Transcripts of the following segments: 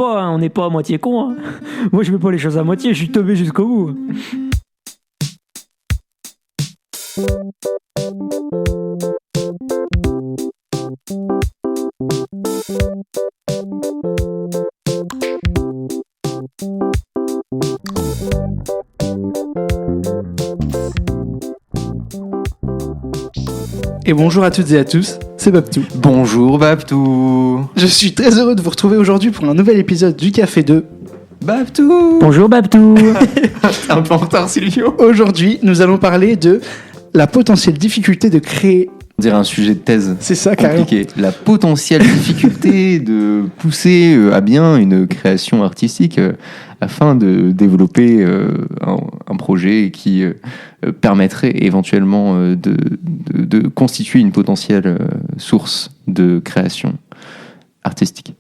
pas, hein, on n'est pas à moitié con. Hein. Moi, je fais pas les choses à moitié, je suis teubé jusqu'au bout. Et bonjour à toutes et à tous, c'est Babtou. Bonjour Babtou. Je suis très heureux de vous retrouver aujourd'hui pour un nouvel épisode du Café 2. Babtou. Bonjour Babtou. T'es un peu en retard Silvio. Aujourd'hui, nous allons parler de la potentielle difficulté de créer... On dirait un sujet de thèse. C'est ça, carrément. Compliqué. La potentielle difficulté de pousser à bien une création artistique afin de développer un projet qui permettrait éventuellement de constituer une potentielle source de création artistique.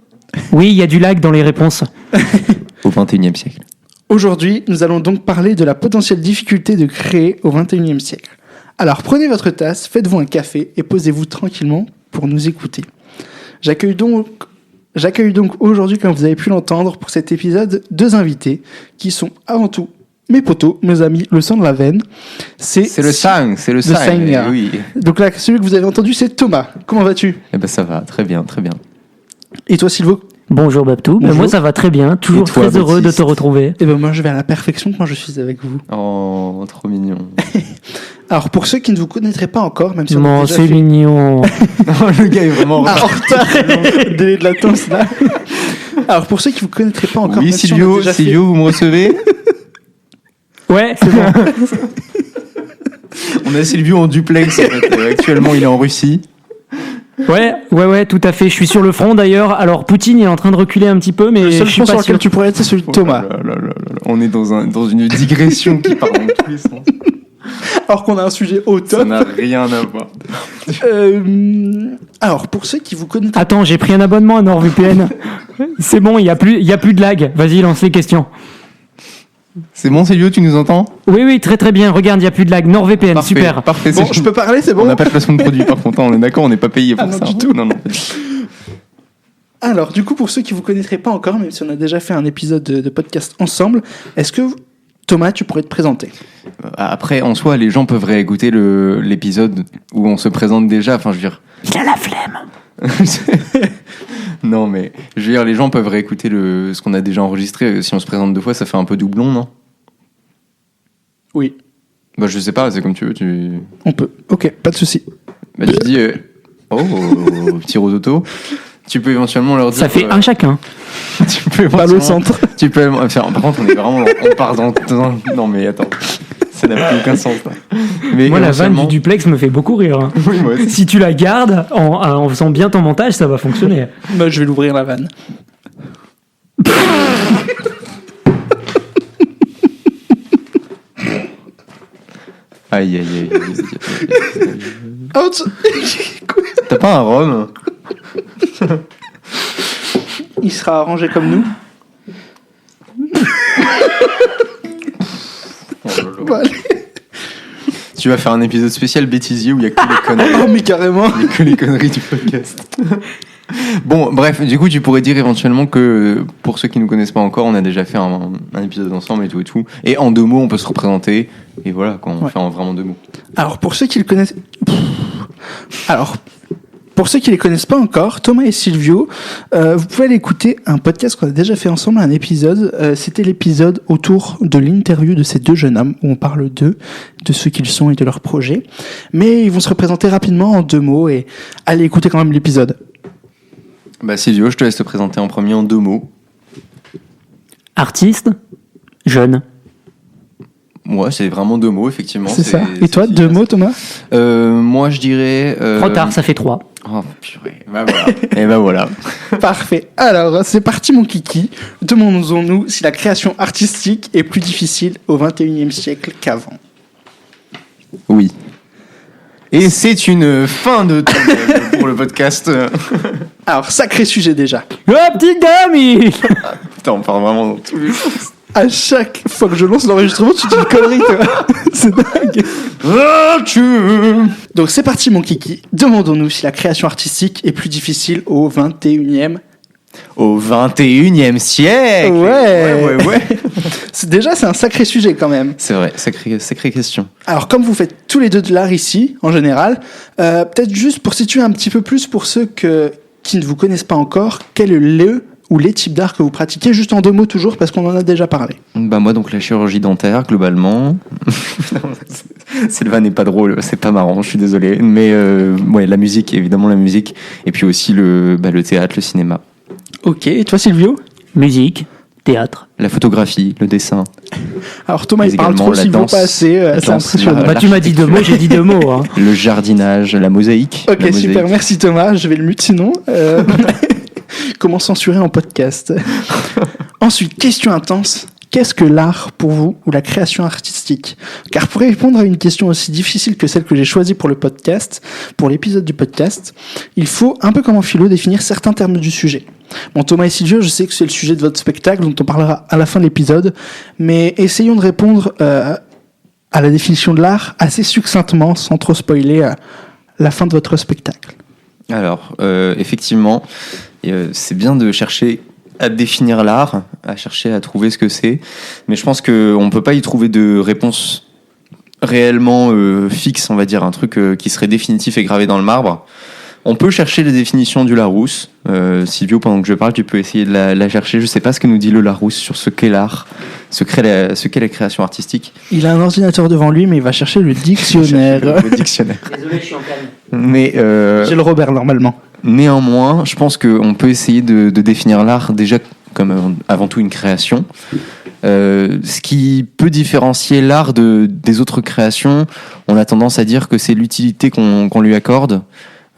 Oui, il y a du lag dans les réponses. Au XXIe siècle. Aujourd'hui, nous allons donc parler de la potentielle difficulté de créer au XXIe siècle. Alors prenez votre tasse, faites-vous un café et posez-vous tranquillement pour nous écouter. J'accueille donc aujourd'hui, comme vous avez pu l'entendre, pour cet épisode, deux invités qui sont avant tout mes potos, mes amis, le sang de la veine. C'est le sang. Oui. Donc là, celui que vous avez entendu, c'est Thomas. Comment vas-tu ? Eh ben ça va, très bien, très bien. Et toi, Sylvain ? Bonjour Babtou. Bonjour. Moi ça va très bien, toujours Et toi, très heureux de Baptiste te retrouver. Eh ben moi, je vais à la perfection quand je suis avec vous. Oh, trop mignon. Alors pour ceux qui ne vous connaîtraient pas encore, même si on a Bon, déjà c'est fait... mignon. Le gars est vraiment en Ah, retard. en retard. Délai de latence là. Alors pour ceux qui ne vous connaîtraient pas encore, Oui, même si on a déjà Silvio, vous me recevez ? Ouais, c'est bon. On a Silvio en duplex. En fait. Actuellement, il est en Russie. Ouais, tout à fait. Je suis sur le front d'ailleurs. Alors Poutine est en train de reculer un petit peu, mais Le seul je suis point sur pas lequel sûr. tu pourrais être, c'est celui de Thomas. Oh là là là là. On est dans une digression qui part dans tous les sens. Alors qu'on a un sujet au Ça top. n'a rien à voir. Alors pour ceux qui vous connaissent... Attends, j'ai pris un abonnement à NordVPN. C'est bon, il y a plus de lag. Vas-y, lance les questions. C'est bon, Silvio, tu nous entends ? Oui, très très bien. Regarde, il y a plus de lag. NordVPN, Parfait, super. Parfait. Bon, je peux parler, c'est On bon. n'a pas de placement de produit, par contre. On est d'accord, on n'est pas payé pour Ah non, ça. du tout. Non. Alors du coup, pour ceux qui vous connaîtraient pas encore, même si on a déjà fait un épisode de podcast ensemble, est-ce que Thomas, tu pourrais te présenter ? Après, en soi, les gens peuvent réécouter l'épisode où on se présente déjà. Enfin, je veux dire. Il a la flemme. Non, mais je veux dire, les gens peuvent réécouter ce qu'on a déjà enregistré. Si on se présente deux fois, ça fait un peu doublon, non ? Oui, Bah, je sais pas, c'est comme tu veux. on peut. Ok, pas de souci. Bah, tu dis, petit rototo. Tu peux éventuellement leur dire. Ça fait un chacun. Tu peux Balle au éventuellement- centre. Tu peux faire. Par contre, on est vraiment. On part dans. Non, mais attends. Ça n'a plus aucun sens, là. Mais Moi, la vanne éventuellement- du duplex me fait beaucoup rire. Hein. Oui, moi aussi. Si tu la gardes en faisant bien ton montage, ça va fonctionner. Bah, je vais l'ouvrir la vanne. Aïe. Out. T'as pas un rhum ? Il sera arrangé comme nous. Bon, allez. Tu vas faire un épisode spécial bêtisier où il y a que les conneries. Oh mais carrément. Il y a que les conneries du podcast. Bon, bref, du coup, tu pourrais dire éventuellement que pour ceux qui ne nous connaissent pas encore, on a déjà fait un épisode ensemble et tout. Et en deux mots, on peut se représenter. Et voilà, quand on Ouais. fait en vraiment deux mots. Alors pour ceux qui le connaissent, pour ceux qui les connaissent pas encore, Thomas et Silvio, vous pouvez aller écouter un podcast qu'on a déjà fait ensemble, un épisode. C'était l'épisode autour de l'interview de ces deux jeunes hommes où on parle d'eux, de ce qu'ils sont et de leurs projets. Mais ils vont se représenter rapidement en deux mots et allez écouter quand même l'épisode. Bah, Silvio, je te laisse te présenter en premier en deux mots. Artiste, jeune. Moi, c'est vraiment deux mots, effectivement. C'est ça. Et toi, deux mots, Thomas ? Moi, je dirais. Trop tard, ça fait 3. Oh, purée. Bah voilà. Et bah voilà. Parfait. Alors, c'est parti, mon kiki. Demandons-nous si la création artistique est plus difficile au XXIe siècle qu'avant. Oui. Et c'est une fin de temps pour le podcast. Alors, sacré sujet déjà. Oh, petite dame Putain, on part vraiment dans tous les sens. À chaque fois que je lance l'enregistrement, tu dis une connerie, toi. C'est dingue. Donc c'est parti, mon kiki. Demandons-nous si la création artistique est plus difficile au 21e Au 21e siècle. Ouais. Ouais. C'est un sacré sujet quand même. C'est vrai, sacrée question. Alors, comme vous faites tous les deux de l'art ici, en général, peut-être juste pour situer un petit peu plus pour ceux qui ne vous connaissent pas encore, quel est le ou les types d'art que vous pratiquez, juste en 2 mots toujours, parce qu'on en a déjà parlé. Bah moi, donc la chirurgie dentaire, globalement. Sylvain n'est pas drôle, c'est pas marrant, je suis désolé. Mais ouais, la musique, évidemment la musique. Et puis aussi le théâtre, le cinéma. Ok, et toi Silvio ? Musique, théâtre. La photographie, le dessin. Alors Thomas, Mais il parle également trop, la Silvio danse, pas assez, la c'est danse, impressionnant. la- Bah, tu m'as dit 2 mots, j'ai dit 2 mots. Hein. Le jardinage, la mosaïque. Ok, La mosaïque. super, merci Thomas, je vais le mute sinon. Comment censurer en podcast ? Ensuite, question intense. Qu'est-ce que l'art pour vous ou la création artistique ? Car pour répondre à une question aussi difficile que celle que j'ai choisie pour le podcast, pour l'épisode du podcast, il faut, un peu comme en philo, définir certains termes du sujet. Bon, Thomas et Silvio, je sais que c'est le sujet de votre spectacle dont on parlera à la fin de l'épisode, mais essayons de répondre à la définition de l'art assez succinctement, sans trop spoiler la fin de votre spectacle. Alors, effectivement, c'est bien de chercher à définir l'art, à chercher à trouver ce que c'est, mais je pense qu'on ne peut pas y trouver de réponse réellement fixe, on va dire, un truc qui serait définitif et gravé dans le marbre. On peut chercher les définitions du Larousse. Silvio, pendant que je parle, tu peux essayer de la chercher. Je ne sais pas ce que nous dit le Larousse sur ce qu'est l'art, ce qu'est la création artistique. Il a un ordinateur devant lui, mais il va chercher le dictionnaire. Le dictionnaire. Désolé, je suis en calme. Mais J'ai le Robert, normalement. néanmoins, je pense qu'on peut essayer de définir l'art déjà comme avant tout une création. Ce qui peut différencier l'art des autres créations, on a tendance à dire que c'est l'utilité qu'on lui accorde.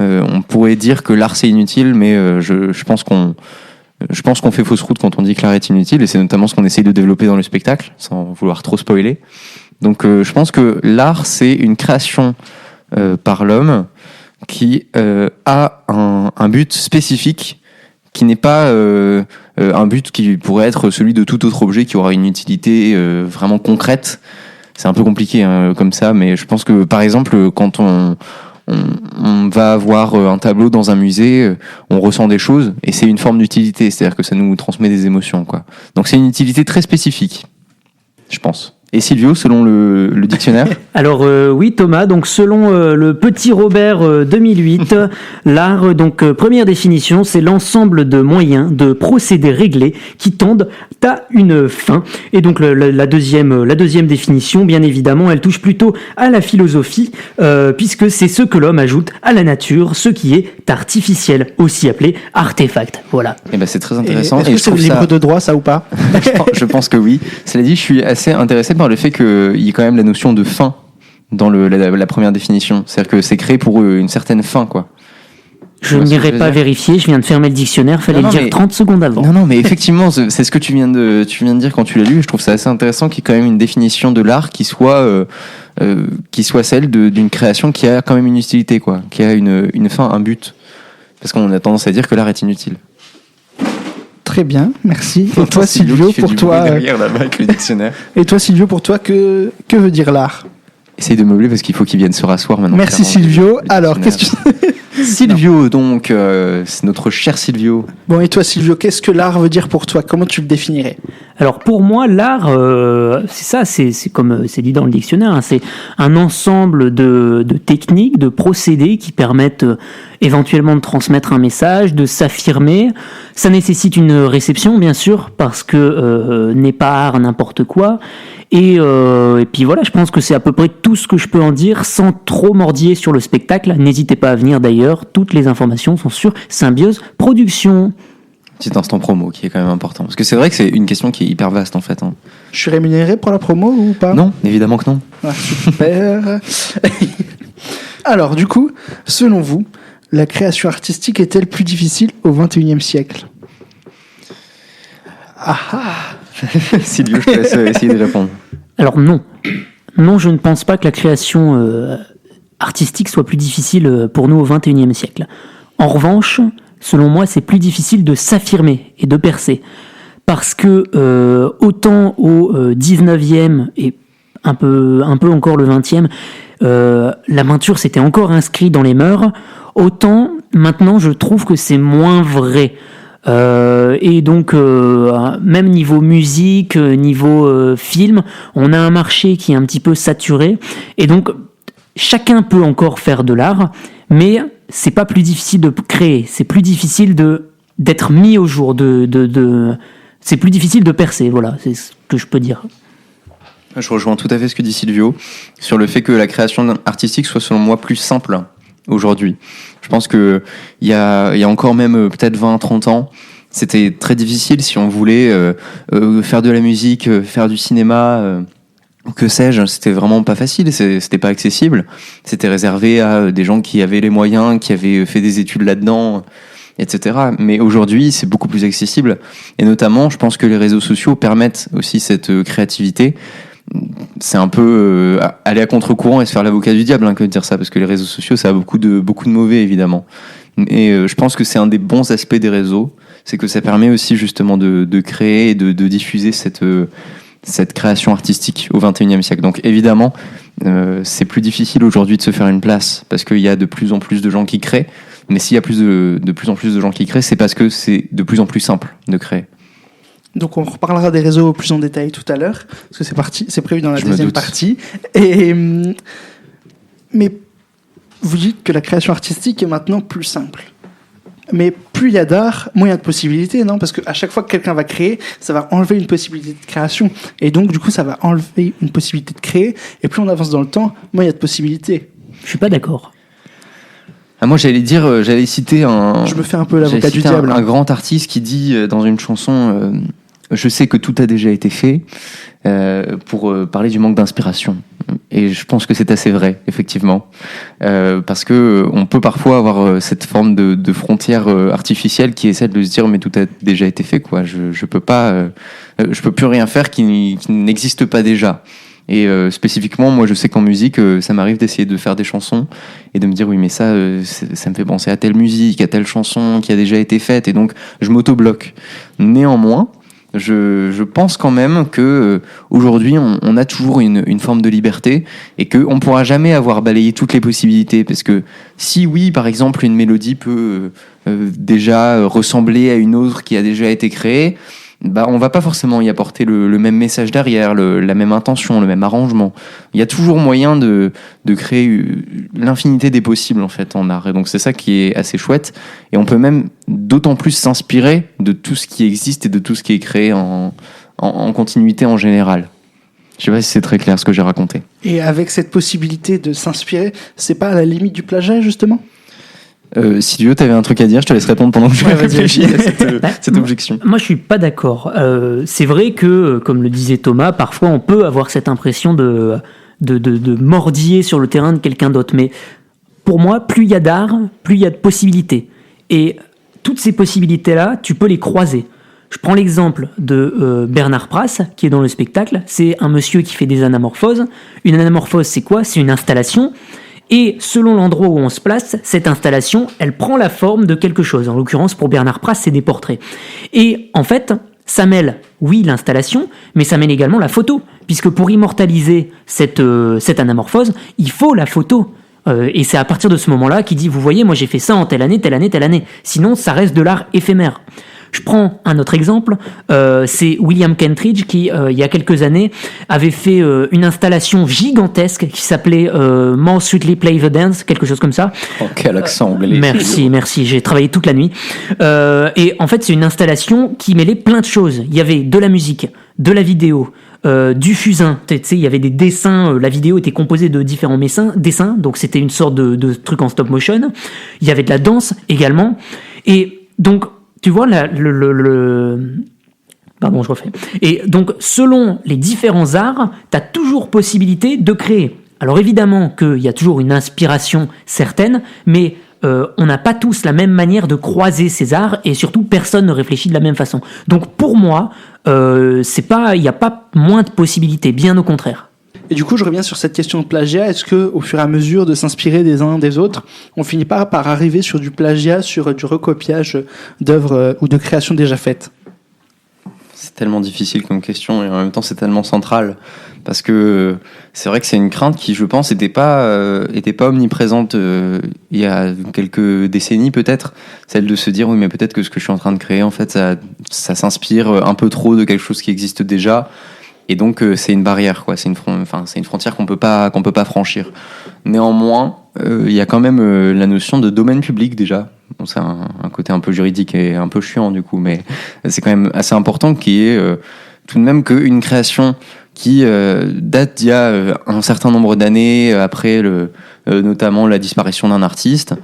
On pourrait dire que l'art c'est inutile, mais je pense qu'on fait fausse route quand on dit que l'art est inutile, et c'est notamment ce qu'on essaye de développer dans le spectacle, sans vouloir trop spoiler. Donc je pense que l'art c'est une création par l'homme qui a un but spécifique, qui n'est pas un but qui pourrait être celui de tout autre objet qui aura une utilité vraiment concrète. C'est un peu compliqué comme ça, mais je pense que par exemple quand on va avoir un tableau dans un musée, on ressent des choses et c'est une forme d'utilité, c'est-à-dire que ça nous transmet des émotions, quoi. Donc c'est une utilité très spécifique, je pense. Et Silvio, selon le dictionnaire? Alors oui Thomas, donc selon le petit Robert 2008, l'art, donc première définition, c'est l'ensemble de moyens, de procédés réglés qui tendent à une fin. Et donc la deuxième définition, bien évidemment, elle touche plutôt à la philosophie, puisque c'est ce que l'homme ajoute à la nature, ce qui est artificiel, aussi appelé artefact. Voilà. Et ben c'est très intéressant. Est-ce que c'est trouve libre ça- de droit, ça ou pas ? je pense que oui. Cela dit, je suis assez intéressé par le fait qu'il y ait quand même la notion de fin dans la première définition. C'est-à-dire que c'est créé pour une certaine fin, quoi. Je vois ce que n'irai je veux pas dire. vérifier, je viens de fermer le dictionnaire, fallait Non, le dire mais- 30 secondes avant. Non, mais effectivement, c'est ce que tu viens de dire quand tu l'as lu. Et je trouve ça assez intéressant qu'il y ait quand même une définition de l'art qui soit celle d'une création qui a quand même une utilité, quoi, qui a une fin, un but. Parce qu'on a tendance à dire que l'art est inutile. Très bien, merci. Et toi Silvio, pour toi, là-bas avec le dictionnaire. que veut dire l'art ? Essaye de meubler parce qu'il faut qu'il vienne se rasseoir maintenant. Merci clairement. Silvio. Le Alors, dictionnaire. qu'est-ce que... Silvio, donc, c'est notre cher Silvio. Bon, et toi Silvio, qu'est-ce que l'art veut dire pour toi ? Comment tu le définirais ? Alors pour moi, l'art, c'est ça, c'est comme c'est dit dans le dictionnaire, hein, c'est un ensemble de techniques, de procédés qui permettent éventuellement de transmettre un message, de s'affirmer. Ça nécessite une réception, bien sûr, parce que n'est pas art n'importe quoi. Et puis voilà, je pense que c'est à peu près tout ce que je peux en dire sans trop mordiller sur le spectacle. N'hésitez pas à venir d'ailleurs, toutes les informations sont sur Symbiose Productions. Petit instant promo qui est quand même important. Parce que c'est vrai que c'est une question qui est hyper vaste en fait. Hein. Je suis rémunéré pour la promo ou pas ? Non, évidemment que non. Ah, super. Alors, du coup, selon vous, la création artistique est-elle plus difficile au XXIe siècle ? Silvio, je te laisse essayer de répondre. Alors non. Non, je ne pense pas que la création artistique soit plus difficile pour nous au XXIe siècle. En revanche, selon moi, c'est plus difficile de s'affirmer et de percer. Parce que autant au XIXe et un peu encore le XXe, la peinture s'était encore inscrite dans les mœurs, autant maintenant je trouve que c'est moins vrai. Et donc, même niveau musique, niveau film, on a un marché qui est un petit peu saturé. Et donc, chacun peut encore faire de l'art, mais c'est pas plus difficile de créer. C'est plus difficile d'être mis au jour. C'est plus difficile de percer. Voilà, c'est ce que je peux dire. Je rejoins tout à fait ce que dit Silvio sur le fait que la création artistique soit selon moi plus simple aujourd'hui. Je pense que il y a encore même peut-être 20-30 ans, c'était très difficile si on voulait faire de la musique, faire du cinéma, que sais-je, c'était vraiment pas facile, c'était pas accessible. C'était réservé à des gens qui avaient les moyens, qui avaient fait des études là-dedans, etc. Mais aujourd'hui, c'est beaucoup plus accessible. Et notamment, je pense que les réseaux sociaux permettent aussi cette créativité. C'est un peu aller à contre-courant et se faire l'avocat du diable que de dire ça, parce que les réseaux sociaux, ça a beaucoup de mauvais, évidemment. Et je pense que c'est un des bons aspects des réseaux, c'est que ça permet aussi justement de créer et de diffuser cette création artistique au XXIe siècle. Donc évidemment, c'est plus difficile aujourd'hui de se faire une place, parce qu'il y a de plus en plus de gens qui créent, mais s'il y a de plus en plus de gens qui créent, c'est parce que c'est de plus en plus simple de créer. Donc on reparlera des réseaux plus en détail tout à l'heure, parce que c'est prévu dans la deuxième partie. Mais vous dites que la création artistique est maintenant plus simple. Mais plus il y a d'art, moins il y a de possibilités, non ? Parce qu'à chaque fois que quelqu'un va créer, ça va enlever une possibilité de création. Et donc du coup, ça va enlever une possibilité de créer. Et plus on avance dans le temps, moins il y a de possibilités. Je suis pas d'accord. Moi, j'allais citer un... Je me fais un peu l'avocat du diable. Un grand artiste qui dit dans une chanson... Je sais que tout a déjà été fait, pour parler du manque d'inspiration. Et je pense que c'est assez vrai, effectivement, parce que on peut parfois avoir cette forme de frontière artificielle qui essaie de se dire mais tout a déjà été fait, quoi. Je peux plus rien faire qui n'existe pas déjà. Et spécifiquement, moi, je sais qu'en musique, ça m'arrive d'essayer de faire des chansons et de me dire oui, mais ça me fait penser à telle musique, à telle chanson qui a déjà été faite, et donc je m'auto-bloque. Néanmoins, je pense quand même que aujourd'hui on a toujours une forme de liberté et que on pourra jamais avoir balayé toutes les possibilités, parce que si oui, par exemple, une mélodie peut déjà ressembler à une autre qui a déjà été créée, bah on va pas forcément y apporter le même message derrière, la même intention, le même arrangement. Il y a toujours moyen de créer l'infinité des possibles en fait en art, et donc c'est ça qui est assez chouette, et on peut même d'autant plus s'inspirer de tout ce qui existe et de tout ce qui est créé en continuité en général. Je sais pas si c'est très clair ce que j'ai raconté. Et avec cette possibilité de s'inspirer, c'est pas à la limite du plagiat justement ? Silvio, t'avais un truc à dire, je te laisse répondre pendant que je réfléchis à cette objection. Moi, je suis pas d'accord. C'est vrai que, comme le disait Thomas, parfois on peut avoir cette impression de mordiller sur le terrain de quelqu'un d'autre. Mais pour moi, plus il y a d'art, plus il y a de possibilités. Et toutes ces possibilités-là, tu peux les croiser. Je prends l'exemple de Bernard Prass, qui est dans le spectacle. C'est un monsieur qui fait des anamorphoses. Une anamorphose, c'est quoi ? C'est une installation. Et selon l'endroit où on se place, cette installation, elle prend la forme de quelque chose. En l'occurrence, pour Bernard Prass, c'est des portraits. Et en fait, ça mêle, oui, l'installation, mais ça mêle également la photo. Puisque pour immortaliser cette anamorphose, il faut la photo. Et c'est à partir de ce moment-là qu'il dit, vous voyez, moi j'ai fait ça en telle année, telle année, telle année. Sinon, ça reste de l'art éphémère. Je prends un autre exemple, c'est William Kentridge qui, il y a quelques années, avait fait une installation gigantesque qui s'appelait More Sweetly Play the Dance, quelque chose comme ça. Oh, quel accent anglais. Merci, j'ai travaillé toute la nuit. Et en fait, c'est une installation qui mêlait plein de choses. Il y avait de la musique, de la vidéo, du fusain. Tu sais, il y avait des dessins, la vidéo était composée de différents dessins, donc c'était une sorte de truc en stop motion. Il y avait de la danse également. Et donc, tu vois, Pardon, je refais. Et donc, selon les différents arts, tu as toujours possibilité de créer. Alors évidemment qu'il y a toujours une inspiration certaine, mais on n'a pas tous la même manière de croiser ces arts, et surtout, personne ne réfléchit de la même façon. Donc pour moi, il n'y a pas moins de possibilités, bien au contraire. Et du coup, je reviens sur cette question de plagiat. Est-ce que, au fur et à mesure de s'inspirer des uns des autres, on finit pas par arriver sur du plagiat, sur du recopiage d'œuvres ou de créations déjà faites ? C'est tellement difficile comme question et en même temps c'est tellement central parce que c'est vrai que c'est une crainte qui, je pense, était pas omniprésente il y a quelques décennies peut-être, celle de se dire oui mais peut-être que ce que je suis en train de créer en fait ça s'inspire un peu trop de quelque chose qui existe déjà et donc c'est une barrière quoi, c'est une frontière qu'on peut pas franchir. Néanmoins, il y a quand même la notion de domaine public déjà. Bon, c'est un côté un peu juridique et un peu chiant du coup, mais c'est quand même assez important qu'il y ait tout de même qu'une création qui date d'il y a un certain nombre d'années après notamment la disparition d'un artiste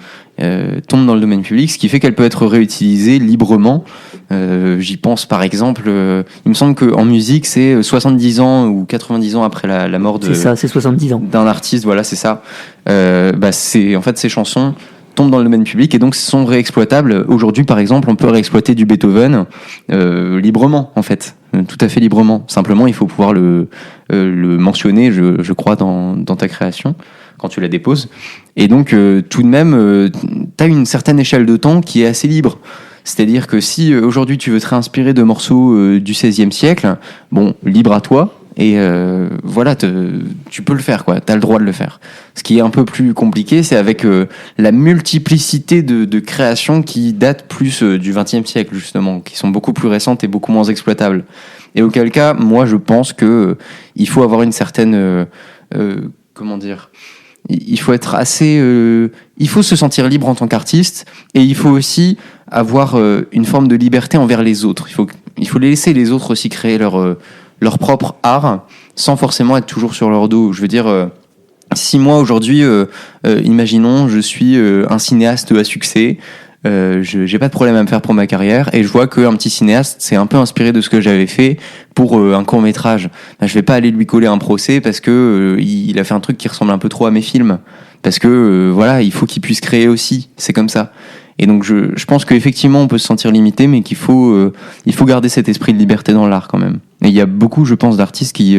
tombe dans le domaine public, ce qui fait qu'elle peut être réutilisée librement. J'y pense par exemple, il me semble qu'en musique c'est 70 ans ou 90 ans après la mort C'est ça, c'est 70 ans. d'un artiste, voilà c'est ça. C'est en fait ces chansons tombent dans le domaine public et donc sont réexploitables. Aujourd'hui, par exemple, on peut réexploiter du Beethoven librement, en fait, tout à fait librement. Simplement, il faut pouvoir le mentionner, je crois, dans ta création quand tu la déposes. Et donc, tout de même, tu as une certaine échelle de temps qui est assez libre. C'est-à-dire que si aujourd'hui tu veux te réinspirer de morceaux du XVIe siècle, bon, libre à toi. Et voilà, tu peux le faire, quoi. T'as le droit de le faire. Ce qui est un peu plus compliqué, c'est avec la multiplicité de créations qui datent plus du XXe siècle, justement, qui sont beaucoup plus récentes et beaucoup moins exploitables. Et auquel cas, moi, je pense que il faut avoir une certaine, comment dire, il faut être assez, il faut se sentir libre en tant qu'artiste, et il faut aussi avoir une forme de liberté envers les autres. Il faut laisser les autres aussi créer leur propre art, sans forcément être toujours sur leur dos. Je veux dire, si moi aujourd'hui, imaginons, je suis un cinéaste à succès, j'ai pas de problème à me faire pour ma carrière, et je vois qu'un petit cinéaste s'est un peu inspiré de ce que j'avais fait pour un court-métrage. Je vais pas aller lui coller un procès parce que il a fait un truc qui ressemble un peu trop à mes films. Parce que voilà, il faut qu'il puisse créer aussi. C'est comme ça. Et donc je pense qu'effectivement on peut se sentir limité, mais qu'il faut garder cet esprit de liberté dans l'art quand même. Et il y a beaucoup, je pense, d'artistes qui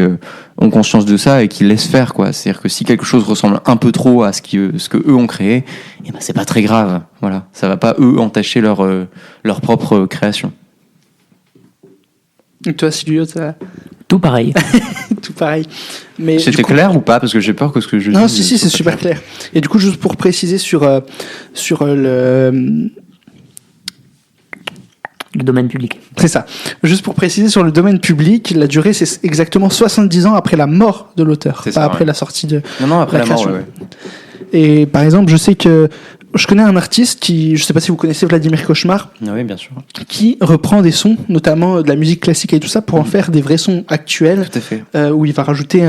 ont conscience de ça et qui laissent faire, quoi. C'est-à-dire que si quelque chose ressemble un peu trop à ce que eux ont créé, eh ben c'est pas très grave. Voilà, ça va pas eux entacher leur propre création. Et toi, Silvio, t'as Tout pareil. tout pareil. Mais C'était clair ou pas? Parce que j'ai peur que ce que je non, dis si, c'est super clair. Et du coup, juste pour préciser sur le domaine public. C'est ça. Juste pour préciser sur le domaine public, la durée, c'est exactement 70 ans après la mort de l'auteur, C'est pas ça, après ouais. la sortie de Non, après la la mort, création. ouais. Et par exemple, je sais que je connais un artiste qui, je sais pas si vous connaissez Vladimir Cauchemar, Ah oui, bien sûr. qui reprend des sons, notamment de la musique classique et tout ça, pour en faire des vrais sons actuels, Tout à fait. où il va rajouter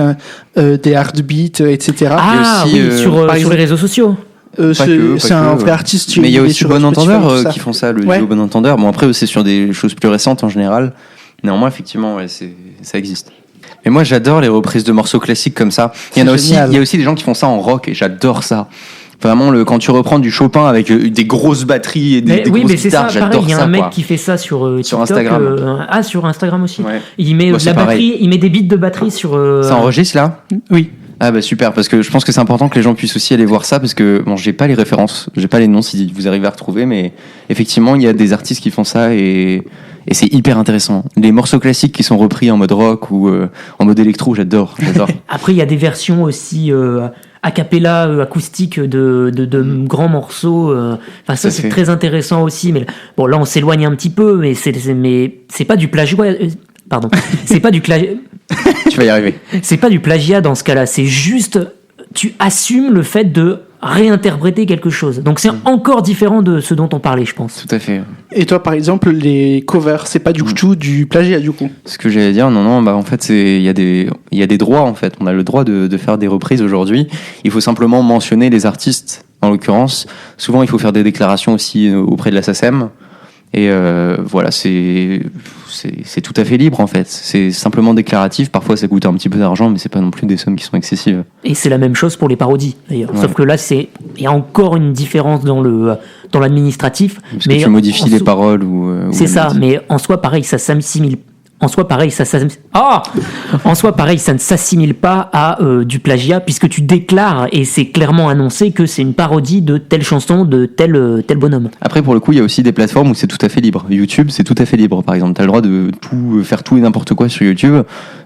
des heartbeats, etc. Ah aussi, oui, sur par les exemple- réseaux sociaux. C'est un vrai artiste. Mais il y a est aussi sur Bon Spotify, Entendeur tout ça. qui font ça, le Ouais. duo Bon Entendeur. Bon, après, c'est sur des choses plus récentes en général. Néanmoins, effectivement, ouais, ça existe. Mais moi, j'adore les reprises de morceaux classiques comme ça. Il y C'est génial. a aussi des gens qui font ça en rock et j'adore ça. Vraiment, quand tu reprends du Chopin avec des grosses batteries et des Oui, grosses mais c'est ça, guitares, pareil, j'adore il y a ça, un mec quoi. qui fait ça sur TikTok. Instagram. Sur Instagram aussi. Ouais. Il met Bah, de c'est la pareil. batterie, il met des bits de batterie sur. Ça enregistre là? Oui. Ah bah super, parce que je pense que c'est important que les gens puissent aussi aller voir ça, parce que bon, j'ai pas les références, j'ai pas les noms si vous arrivez à retrouver, mais effectivement il y a des artistes qui font ça et c'est hyper intéressant. Les morceaux classiques qui sont repris en mode rock ou en mode électro, j'adore. Après, il y a des versions aussi a cappella, acoustique de grands morceaux. Enfin, ça, Tout à c'est fait. très intéressant aussi. Mais bon, là, on s'éloigne un petit peu, mais c'est pas du plagiat. Pardon. C'est pas du plagiat. Tu vas y arriver. C'est pas du plagiat dans ce cas-là. C'est juste, tu assumes le fait de réinterpréter quelque chose. Donc c'est encore différent de ce dont on parlait, je pense. Tout à fait. Et toi, par exemple, les covers, c'est pas du tout du plagiat, du coup. Ce que j'allais dire, non, bah en fait, il y a des droits en fait. On a le droit de faire des reprises aujourd'hui. Il faut simplement mentionner les artistes, en l'occurrence. Souvent, il faut faire des déclarations aussi auprès de la SACEM. Et voilà, c'est tout à fait libre en fait. C'est simplement déclaratif. Parfois, ça coûte un petit peu d'argent, mais c'est pas non plus des sommes qui sont excessives. Et c'est la même chose pour les parodies, d'ailleurs. Ouais. Sauf que là, il y a encore une différence dans l'administratif. Parce que tu modifies les paroles ou C'est la ça, mélodie. mais en soi, pareil, ça s'assimile en soi, pareil, ça ne s'assimile pas à du plagiat, puisque tu déclares, et c'est clairement annoncé, que c'est une parodie de telle chanson, de tel bonhomme. Après, pour le coup, il y a aussi des plateformes où c'est tout à fait libre. YouTube, c'est tout à fait libre. Par exemple, tu as le droit de faire tout et n'importe quoi sur YouTube.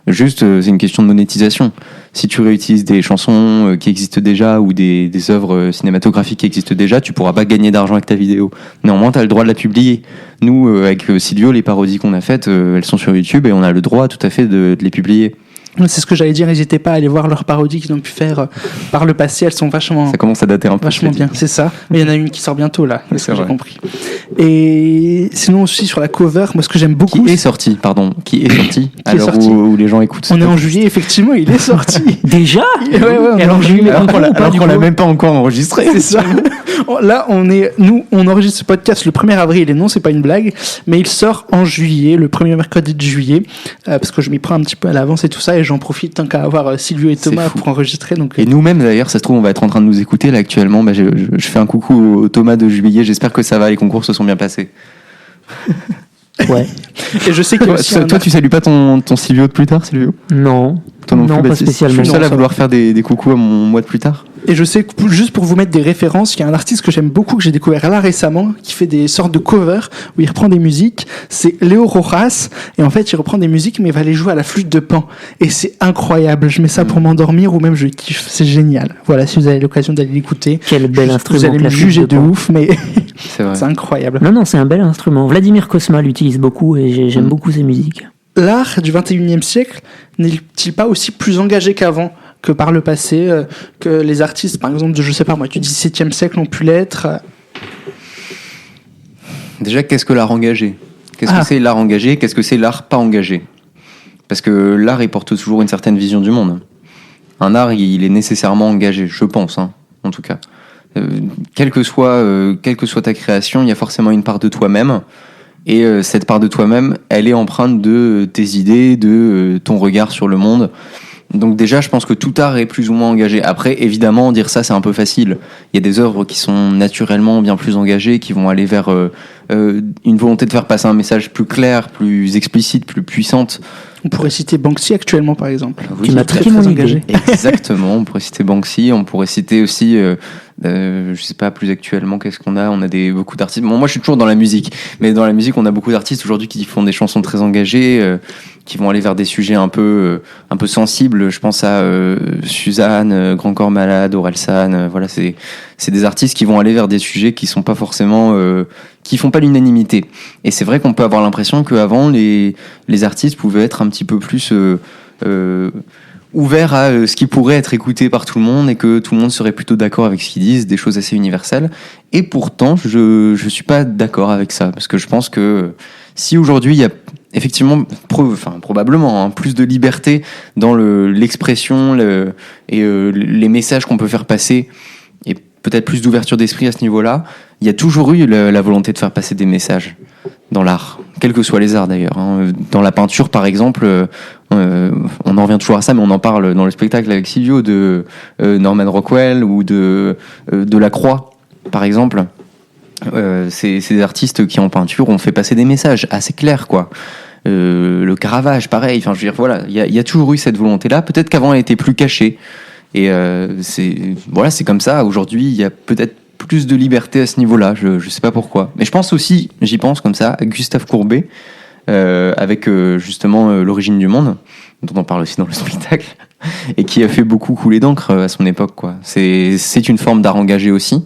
Juste, c'est une question de monétisation. Si tu réutilises des chansons qui existent déjà ou des œuvres cinématographiques qui existent déjà, tu pourras pas gagner d'argent avec ta vidéo. Néanmoins, tu as le droit de la publier. Nous, avec Silvio, les parodies qu'on a faites, elles sont sur YouTube et on a le droit tout à fait de les publier. C'est ce que j'allais dire, n'hésitez pas à aller voir leurs parodies qu'ils ont pu faire par le passé, elles sont vachement... Ça commence à dater un peu. Vachement bien, c'est ça. Mais il y en a une qui sort bientôt là, Oui, c'est ce que vrai. j'ai compris. Et sinon aussi sur la cover, moi ce que j'aime beaucoup... Qui est sorti à l'heure où les gens écoutent. On est en juillet, effectivement, il est sorti. Déjà Ouais, on Et alors, est en je lui mets juillet. un point ou pas, du qu'on l'a coup même pas encore enregistré. C'est ça. Là, on enregistre ce podcast le 1er avril, et non, c'est pas une blague, mais il sort en juillet, le premier mercredi de juillet, parce que je m'y prends un petit peu à l'avance et tout ça, et j'en profite tant qu'à avoir Silvio et C'est Thomas fou. pour enregistrer. Donc, Et nous-mêmes, d'ailleurs, ça se trouve, on va être en train de nous écouter là actuellement. Bah, je fais un coucou au Thomas de Juillet. J'espère que ça va, les concours se sont bien passés. Ouais. et je sais qu'il y a aussi Toi, tu salues pas ton Silvio de plus tard, Silvio? Non. Toi non, Non, plus, pas Baptiste. spécialement. Je suis le seul Non, à ça vouloir faire des coucous à mon mois de plus tard. Et je sais que, juste pour vous mettre des références, il y a un artiste que j'aime beaucoup, que j'ai découvert là récemment, qui fait des sortes de covers, où il reprend des musiques. C'est Léo Rojas. Et en fait, il reprend des musiques, mais il va les jouer à la flûte de Pan. Et c'est incroyable. Je mets ça pour m'endormir, ou même je kiffe. C'est génial. Voilà, si vous avez l'occasion d'aller l'écouter. Quel bel instrument. Vous allez me classique juger de Pan. ouf, mais C'est vrai. c'est incroyable. Non, c'est un bel instrument. Vladimir Kosma l'utilise beaucoup et j'aime beaucoup ses musiques. L'art du 21e siècle n'est-il pas aussi plus engagé qu'avant, que par le passé, que les artistes, par exemple, je sais pas moi, du 17e siècle ont pu l'être? Déjà, qu'est-ce que l'art engagé? Qu'est-ce que c'est l'art engagé? Qu'est-ce que c'est l'art pas engagé? Parce que l'art, il porte toujours une certaine vision du monde. Un art, il est nécessairement engagé, je pense, hein, en tout cas. Quelle que soit ta création, il y a forcément une part de toi-même. Et cette part de toi-même, elle est empreinte de tes idées, de ton regard sur le monde. Donc déjà, je pense que tout art est plus ou moins engagé. Après, évidemment, dire ça, c'est un peu facile. Il y a des œuvres qui sont naturellement bien plus engagées, qui vont aller vers une volonté de faire passer un message plus clair, plus explicite, plus puissante. On pourrait citer Banksy actuellement, par exemple. Oui, Tu m'as très, piqué très mon engagé. idée. Exactement, on pourrait citer Banksy, on pourrait citer aussi, je sais pas, plus actuellement, qu'est-ce qu'on a? On a beaucoup d'artistes. Bon, moi, je suis toujours dans la musique, mais dans la musique, on a beaucoup d'artistes aujourd'hui qui font des chansons très engagées, qui vont aller vers des sujets un peu sensibles. Je pense à Suzanne, Grand Corps Malade, Orelsan. Voilà, c'est des artistes qui vont aller vers des sujets qui sont pas forcément, qui font pas l'unanimité. Et c'est vrai qu'on peut avoir l'impression qu'avant, les artistes pouvaient être un petit peu plus ouverts à ce qui pourrait être écouté par tout le monde et que tout le monde serait plutôt d'accord avec ce qu'ils disent, des choses assez universelles. Et pourtant, je suis pas d'accord avec ça, parce que je pense que si aujourd'hui il y a effectivement, probablement, plus de liberté dans l'expression et les messages qu'on peut faire passer, et peut-être plus d'ouverture d'esprit à ce niveau-là, il y a toujours eu la volonté de faire passer des messages dans l'art, quels que soient les arts d'ailleurs. Hein. Dans la peinture, par exemple, on en revient toujours à ça, mais on en parle dans le spectacle avec Silvio de Norman Rockwell ou de Lacroix, par exemple. Ces artistes qui en peinture ont fait passer des messages assez clairs, quoi. Le Caravage, pareil. Enfin, je veux dire, voilà, il y a toujours eu cette volonté-là. Peut-être qu'avant, elle était plus cachée. Et c'est comme ça. Aujourd'hui, il y a peut-être plus de liberté à ce niveau-là. Je sais pas pourquoi. Mais je pense aussi, j'y pense comme ça, à Gustave Courbet, avec justement l'origine du monde, dont on parle aussi dans le spectacle, et qui a fait beaucoup couler d'encre à son époque, quoi. C'est une forme d'art engagé aussi,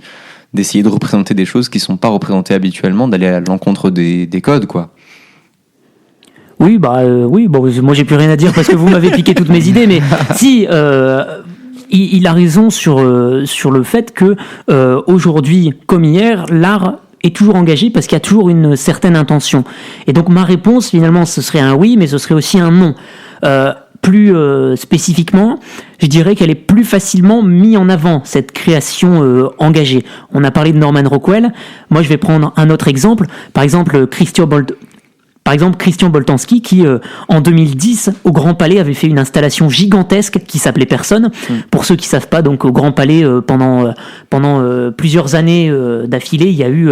d'essayer de représenter des choses qui sont pas représentées habituellement, d'aller à l'encontre des codes, quoi. Oui, bon, moi j'ai plus rien à dire parce que vous m'avez piqué toutes mes idées, mais si, il a raison sur le fait que aujourd'hui, comme hier, l'art est toujours engagé parce qu'il y a toujours une certaine intention. Et donc ma réponse, finalement, ce serait un oui, mais ce serait aussi un non. Plus spécifiquement, je dirais qu'elle est plus facilement mise en avant, cette création engagée. On a parlé de Norman Rockwell. Moi, je vais prendre un autre exemple. Par exemple, Par exemple, Christian Boltanski qui, en 2010, au Grand Palais, avait fait une installation gigantesque qui s'appelait Personne. Pour ceux qui savent pas, donc au Grand Palais, pendant plusieurs années d'affilée, il y a eu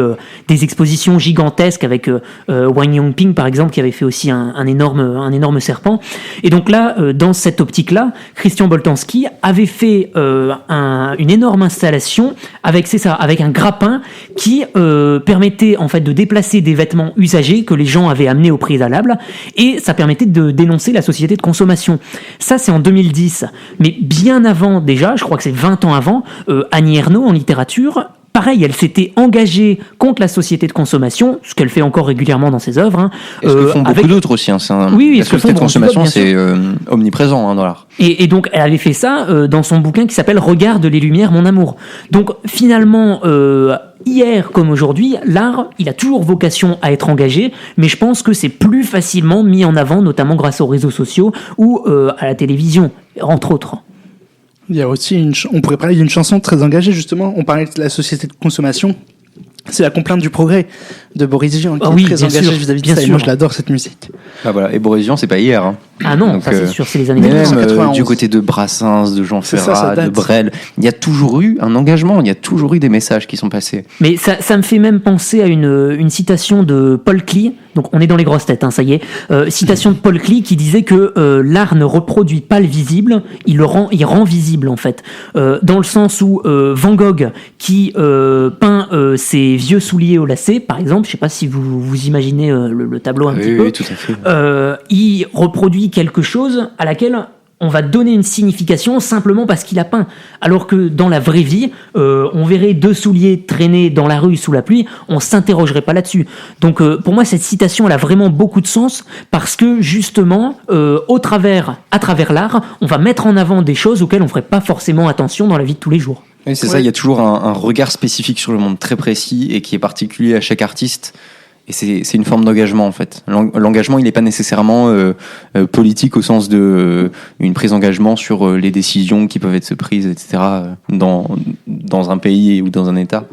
des expositions gigantesques avec Wang Yongping, par exemple, qui avait fait aussi un énorme serpent. Et donc là, dans cette optique-là, Christian Boltanski avait fait une énorme installation avec un grappin qui permettait en fait de déplacer des vêtements usagés que les gens avaient amenés au préalable, et ça permettait de dénoncer la société de consommation. Ça, c'est en 2010. Mais bien avant déjà, je crois que c'est 20 ans avant, Annie Ernaux, en littérature, pareil, elle s'était engagée contre la société de consommation, ce qu'elle fait encore régulièrement dans ses œuvres. Et ce que font beaucoup d'autres aussi. Hein. Oui, la société de consommation, c'est omniprésent dans l'art. Et donc, elle avait fait ça dans son bouquin qui s'appelle « Regarde les lumières, mon amour ». Donc, finalement, hier comme aujourd'hui, l'art, il a toujours vocation à être engagé, mais je pense que c'est plus facilement mis en avant, notamment grâce aux réseaux sociaux ou à la télévision, entre autres. Il y a aussi on pourrait parler d'une chanson très engagée, justement. On parlait de la société de consommation. C'est La complainte du progrès de Boris Vian, qui est très engagé vis-à-vis de ça. Et moi, je l'adore, cette musique. Ah voilà, et Boris Vian, c'est pas hier. Hein. Ah non, donc, ça c'est sûr, c'est les années 1991. Même du côté de Brassens, de Jean Ferrat, de Brel, il y a toujours eu un engagement, il y a toujours eu des messages qui sont passés. Mais ça me fait même penser à une citation de Paul Klee. Donc on est dans les grosses têtes, hein, ça y est. Citation de Paul Klee qui disait que l'art ne reproduit pas le visible, il rend visible en fait. Dans le sens où Van Gogh qui peint ses vieux souliers au lacet, par exemple, je sais pas si vous imaginez le tableau un petit peu. Oui, tout à fait. Il reproduit quelque chose à laquelle on va donner une signification simplement parce qu'il a peint. Alors que dans la vraie vie, on verrait deux souliers traîner dans la rue sous la pluie, on s'interrogerait pas là-dessus. Donc pour moi, cette citation, elle a vraiment beaucoup de sens parce que justement, à travers l'art, on va mettre en avant des choses auxquelles on ferait pas forcément attention dans la vie de tous les jours. Oui, c'est ça, il y a toujours un regard spécifique sur le monde très précis et qui est particulier à chaque artiste. Et c'est une forme d'engagement en fait. L'engagement, il n'est pas nécessairement politique au sens de une prise d'engagement sur les décisions qui peuvent être prises, etc. dans un pays ou dans un État.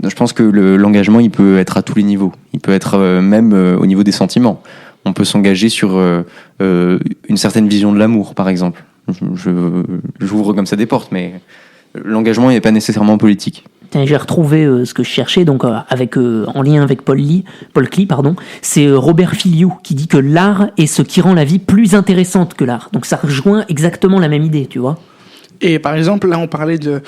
Je pense que l'engagement, il peut être à tous les niveaux. Il peut être même au niveau des sentiments. On peut s'engager sur une certaine vision de l'amour, par exemple. J'ouvre comme ça des portes, mais l'engagement n'est pas nécessairement politique. J'ai retrouvé ce que je cherchais, donc en lien avec Paul Klee, c'est Robert Filiou qui dit que l'art est ce qui rend la vie plus intéressante que l'art. Donc ça rejoint exactement la même idée, tu vois. Et par exemple, là on parlait de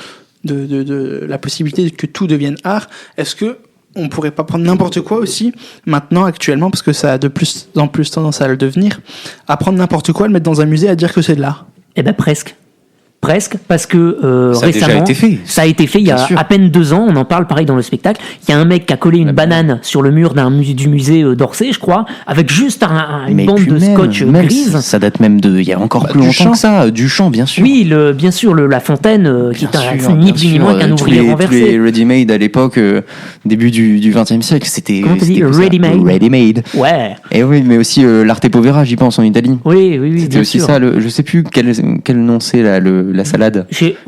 la possibilité que tout devienne art. Est-ce que on pourrait pas prendre n'importe quoi aussi, maintenant, actuellement, parce que ça a de plus en plus tendance à le devenir, à prendre n'importe quoi, le mettre dans un musée, à dire que c'est de l'art? Eh ben presque, parce que ça récemment, ça a été fait il y a à peine 2 ans, on en parle pareil dans le spectacle, il y a un mec qui a collé une banane sur le mur du musée d'Orsay, je crois, avec juste une bande de scotch grise. Ça date même il y a encore plus longtemps que ça, Duchamp, bien sûr. Oui, bien sûr, la Fontaine, qui est ni plus ni moins qu'un ouvrier renversé. Tous les ready-made à l'époque, début du XXe siècle, c'était... Comment tu dis, ready-made? Ready-made. Ouais. Et oui, mais aussi l'arte povera, j'y pense, en Italie. Oui, c'était aussi sûr. Ça, je sais plus quel nom c'est, là, la salade.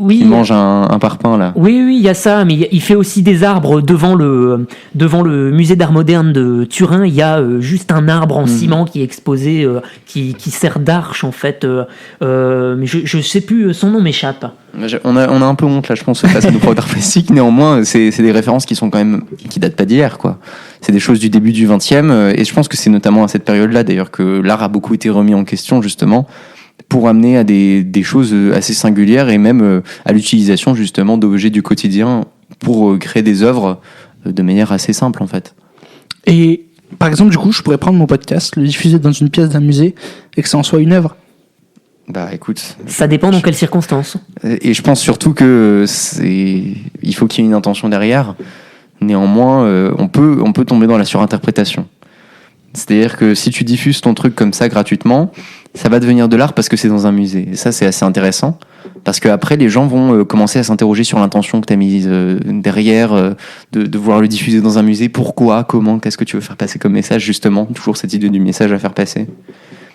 Il mange un parpaing là. Oui, il y a ça, mais il fait aussi des arbres devant le musée d'art moderne de Turin. Il y a juste un arbre en ciment qui est exposé, qui sert d'arche en fait. Mais je sais plus, son nom m'échappe. On a un peu honte là, je pense, face à nos profs d'art plastique. Néanmoins, c'est des références qui sont quand même qui datent pas d'hier, quoi. C'est des choses du début du XXe, et je pense que c'est notamment à cette période-là, d'ailleurs, que l'art a beaucoup été remis en question justement, pour amener à des choses assez singulières et même à l'utilisation justement d'objets du quotidien pour créer des œuvres de manière assez simple en fait. Et par exemple, du coup, je pourrais prendre mon podcast, le diffuser dans une pièce d'un musée et que ça en soit une œuvre? Bah écoute... Ça dépend dans quelles circonstances. Et je pense surtout que il faut qu'il y ait une intention derrière. Néanmoins, on peut tomber dans la surinterprétation. C'est-à-dire que si tu diffuses ton truc comme ça gratuitement, ça va devenir de l'art parce que c'est dans un musée. Et ça, c'est assez intéressant. Parce qu'après, les gens vont commencer à s'interroger sur l'intention que tu as mise derrière, de vouloir le diffuser dans un musée. Pourquoi? Comment? Qu'est-ce que tu veux faire passer comme message, justement? Toujours cette idée du message à faire passer.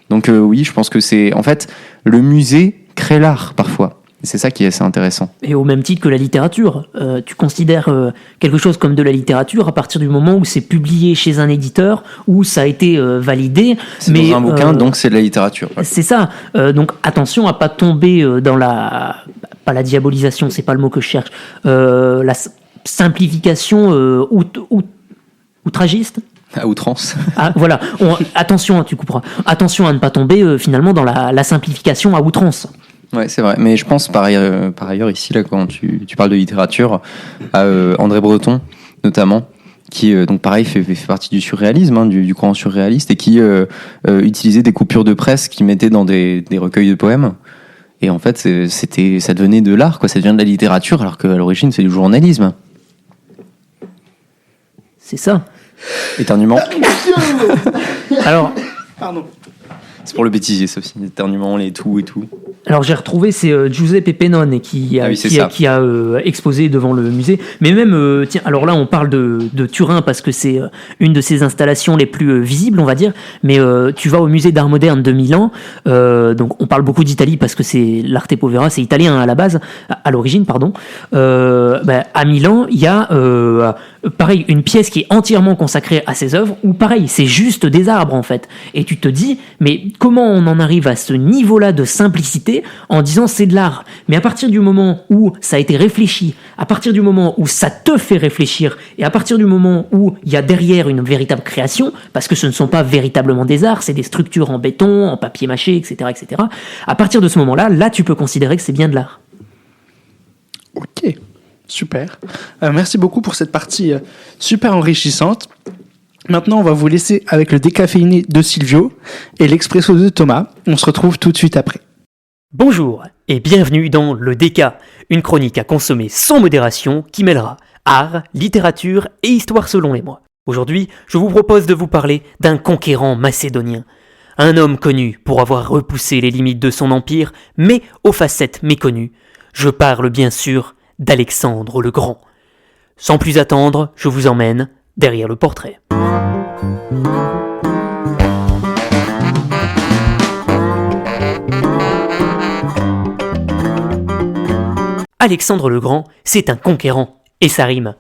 Donc oui, je pense que c'est... En fait, le musée crée l'art, parfois. C'est ça qui est assez intéressant. Et au même titre que la littérature, tu considères quelque chose comme de la littérature à partir du moment où c'est publié chez un éditeur, où ça a été validé. C'est dans un bouquin, donc c'est de la littérature. Ouais. C'est ça. Donc attention à pas tomber dans pas la diabolisation, c'est pas le mot que je cherche, la simplification outragiste. À outrance. Ah, voilà. Attention, tu couperas. Attention à ne pas tomber finalement dans la simplification à outrance. Ouais, c'est vrai. Mais je pense par ailleurs ici, là, quand tu parles de littérature, à André Breton, notamment, qui donc pareil fait partie du surréalisme, hein, du courant surréaliste, et qui utilisait des coupures de presse qu'il mettait dans des recueils de poèmes. Et en fait, ça devenait de l'art, quoi. Ça devient de la littérature, alors qu'à l'origine, c'est du journalisme. C'est ça. Éternuement. Alors, Pardon. C'est pour le bêtisier, ça aussi. L'éternuement, les tout et tout. Alors j'ai retrouvé, c'est Giuseppe Pennone qui a exposé devant le musée. Mais même, tiens, alors là on parle de Turin parce que c'est une de ses installations les plus visibles, on va dire. Mais tu vas au musée d'art moderne de Milan, donc on parle beaucoup d'Italie parce que c'est l'Arte Povera, c'est italien à la base, à l'origine, pardon. À Milan, il y a pareil une pièce qui est entièrement consacrée à ses œuvres, où pareil, c'est juste des arbres en fait. Et tu te dis, mais comment on en arrive à ce niveau-là de simplicité en disant c'est de l'art? Mais à partir du moment où ça a été réfléchi, à partir du moment où ça te fait réfléchir, et à partir du moment où il y a derrière une véritable création, parce que ce ne sont pas véritablement des arts, c'est des structures en béton, en papier mâché, etc., etc., à partir de ce moment-là, là tu peux considérer que c'est bien de l'art. Ok, super. Merci beaucoup pour cette partie super enrichissante. Maintenant, on va vous laisser avec le décaféiné de Silvio et l'expresso de Thomas. On se retrouve tout de suite après. Bonjour et bienvenue dans Le Déca, une chronique à consommer sans modération qui mêlera art, littérature et histoire selon les mois. Aujourd'hui, je vous propose de vous parler d'un conquérant macédonien. Un homme connu pour avoir repoussé les limites de son empire, mais aux facettes méconnues. Je parle bien sûr d'Alexandre le Grand. Sans plus attendre, je vous emmène derrière le portrait. Alexandre le Grand, c'est un conquérant, et ça rime.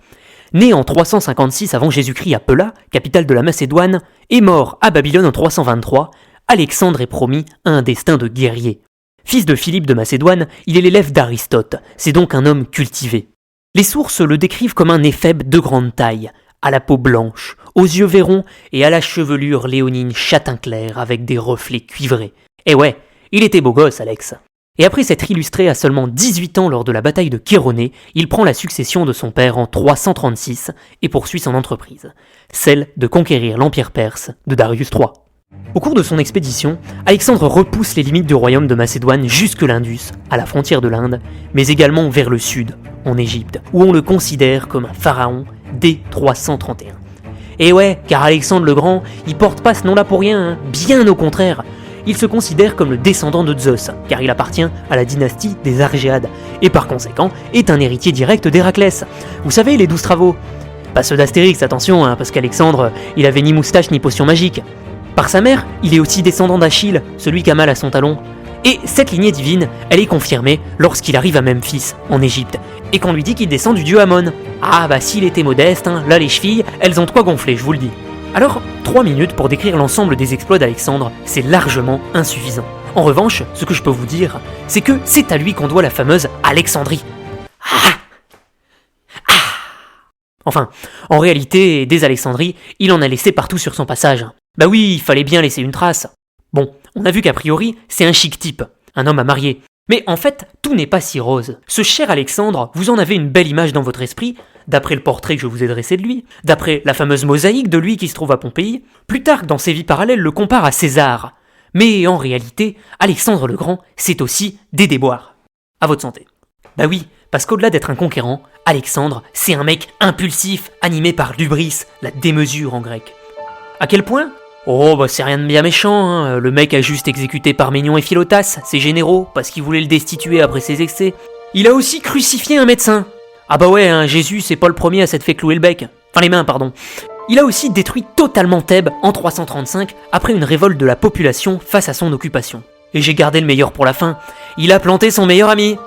Né en 356 avant Jésus-Christ à Pella, capitale de la Macédoine, et mort à Babylone en 323, Alexandre est promis à un destin de guerrier. Fils de Philippe de Macédoine, il est l'élève d'Aristote, c'est donc un homme cultivé. Les sources le décrivent comme un éphèbe de grande taille, à la peau blanche, aux yeux verrons et à la chevelure léonine châtain clair avec des reflets cuivrés. Et ouais, il était beau gosse, Alex. Et après s'être illustré à seulement 18 ans lors de la bataille de Chéronée, il prend la succession de son père en 336 et poursuit son entreprise, celle de conquérir l'empire perse de Darius III. Au cours de son expédition, Alexandre repousse les limites du royaume de Macédoine jusque l'Indus, à la frontière de l'Inde, mais également vers le sud, en Égypte, où on le considère comme un pharaon dès 331. Et ouais, car Alexandre le Grand, il porte pas ce nom-là pour rien, hein, bien au contraire. Il se considère comme le descendant de Zeus, car il appartient à la dynastie des Argéades, et par conséquent est un héritier direct d'Héraclès. Vous savez, les 12 travaux. Pas ceux d'Astérix, attention, hein, parce qu'Alexandre, il avait ni moustache ni potion magique. Par sa mère, il est aussi descendant d'Achille, celui qui a mal à son talon. Et cette lignée divine, elle est confirmée lorsqu'il arrive à Memphis, en Égypte, et qu'on lui dit qu'il descend du dieu Amon. Ah bah s'il était modeste, hein, là les chevilles, elles ont de quoi gonfler, je vous le dis. Alors, 3 minutes pour décrire l'ensemble des exploits d'Alexandre, c'est largement insuffisant. En revanche, ce que je peux vous dire, c'est que c'est à lui qu'on doit la fameuse Alexandrie. Enfin, en réalité, des Alexandries, il en a laissé partout sur son passage. Bah oui, il fallait bien laisser une trace. Bon, on a vu qu'a priori, c'est un chic type, un homme à marier. Mais en fait, tout n'est pas si rose. Ce cher Alexandre, vous en avez une belle image dans votre esprit, d'après le portrait que je vous ai dressé de lui, d'après la fameuse mosaïque de lui qui se trouve à Pompéi. Plutarque, dans ses vies parallèles, le compare à César. Mais en réalité, Alexandre le Grand, c'est aussi des déboires. À votre santé. Bah oui, parce qu'au-delà d'être un conquérant, Alexandre, c'est un mec impulsif, animé par l'hubris, la démesure en grec. À quel point ? Oh bah c'est rien de bien méchant, hein. Le mec a juste exécuté Parménion et Philotas, ses généraux, parce qu'ils voulaient le destituer après ses excès. Il a aussi crucifié un médecin. Ah bah ouais, hein, Jésus c'est pas le premier à s'être fait clouer le bec. Enfin les mains, pardon. Il a aussi détruit totalement Thèbes en 335 après une révolte de la population face à son occupation. Et j'ai gardé le meilleur pour la fin, il a planté son meilleur ami.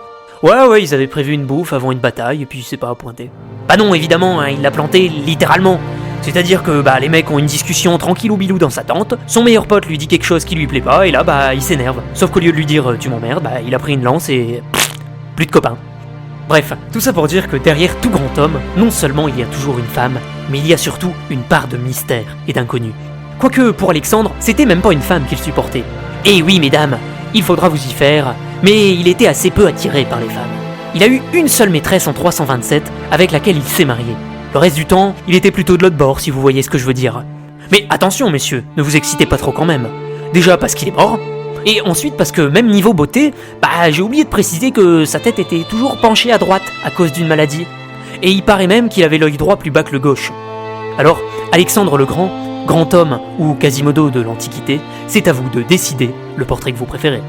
Ouais, ils avaient prévu une bouffe avant une bataille, et puis c'est pas pointé. Bah non, évidemment, hein, il l'a planté littéralement. C'est-à-dire que les mecs ont une discussion tranquillou bilou dans sa tente, son meilleur pote lui dit quelque chose qui lui plaît pas, et là il s'énerve. Sauf qu'au lieu de lui dire tu m'emmerdes, il a pris une lance et plus de copains. Bref, tout ça pour dire que derrière tout grand homme, non seulement il y a toujours une femme, mais il y a surtout une part de mystère et d'inconnu. Quoique pour Alexandre, c'était même pas une femme qu'il supportait. Et oui mesdames, il faudra vous y faire, mais il était assez peu attiré par les femmes. Il a eu une seule maîtresse en 327 avec laquelle il s'est marié. Le reste du temps, il était plutôt de l'autre bord si vous voyez ce que je veux dire. Mais attention messieurs, ne vous excitez pas trop quand même. Déjà parce qu'il est mort, et ensuite parce que même niveau beauté, j'ai oublié de préciser que sa tête était toujours penchée à droite à cause d'une maladie. Et il paraît même qu'il avait l'œil droit plus bas que le gauche. Alors, Alexandre le Grand, grand homme ou Quasimodo de l'Antiquité, c'est à vous de décider le portrait que vous préférez.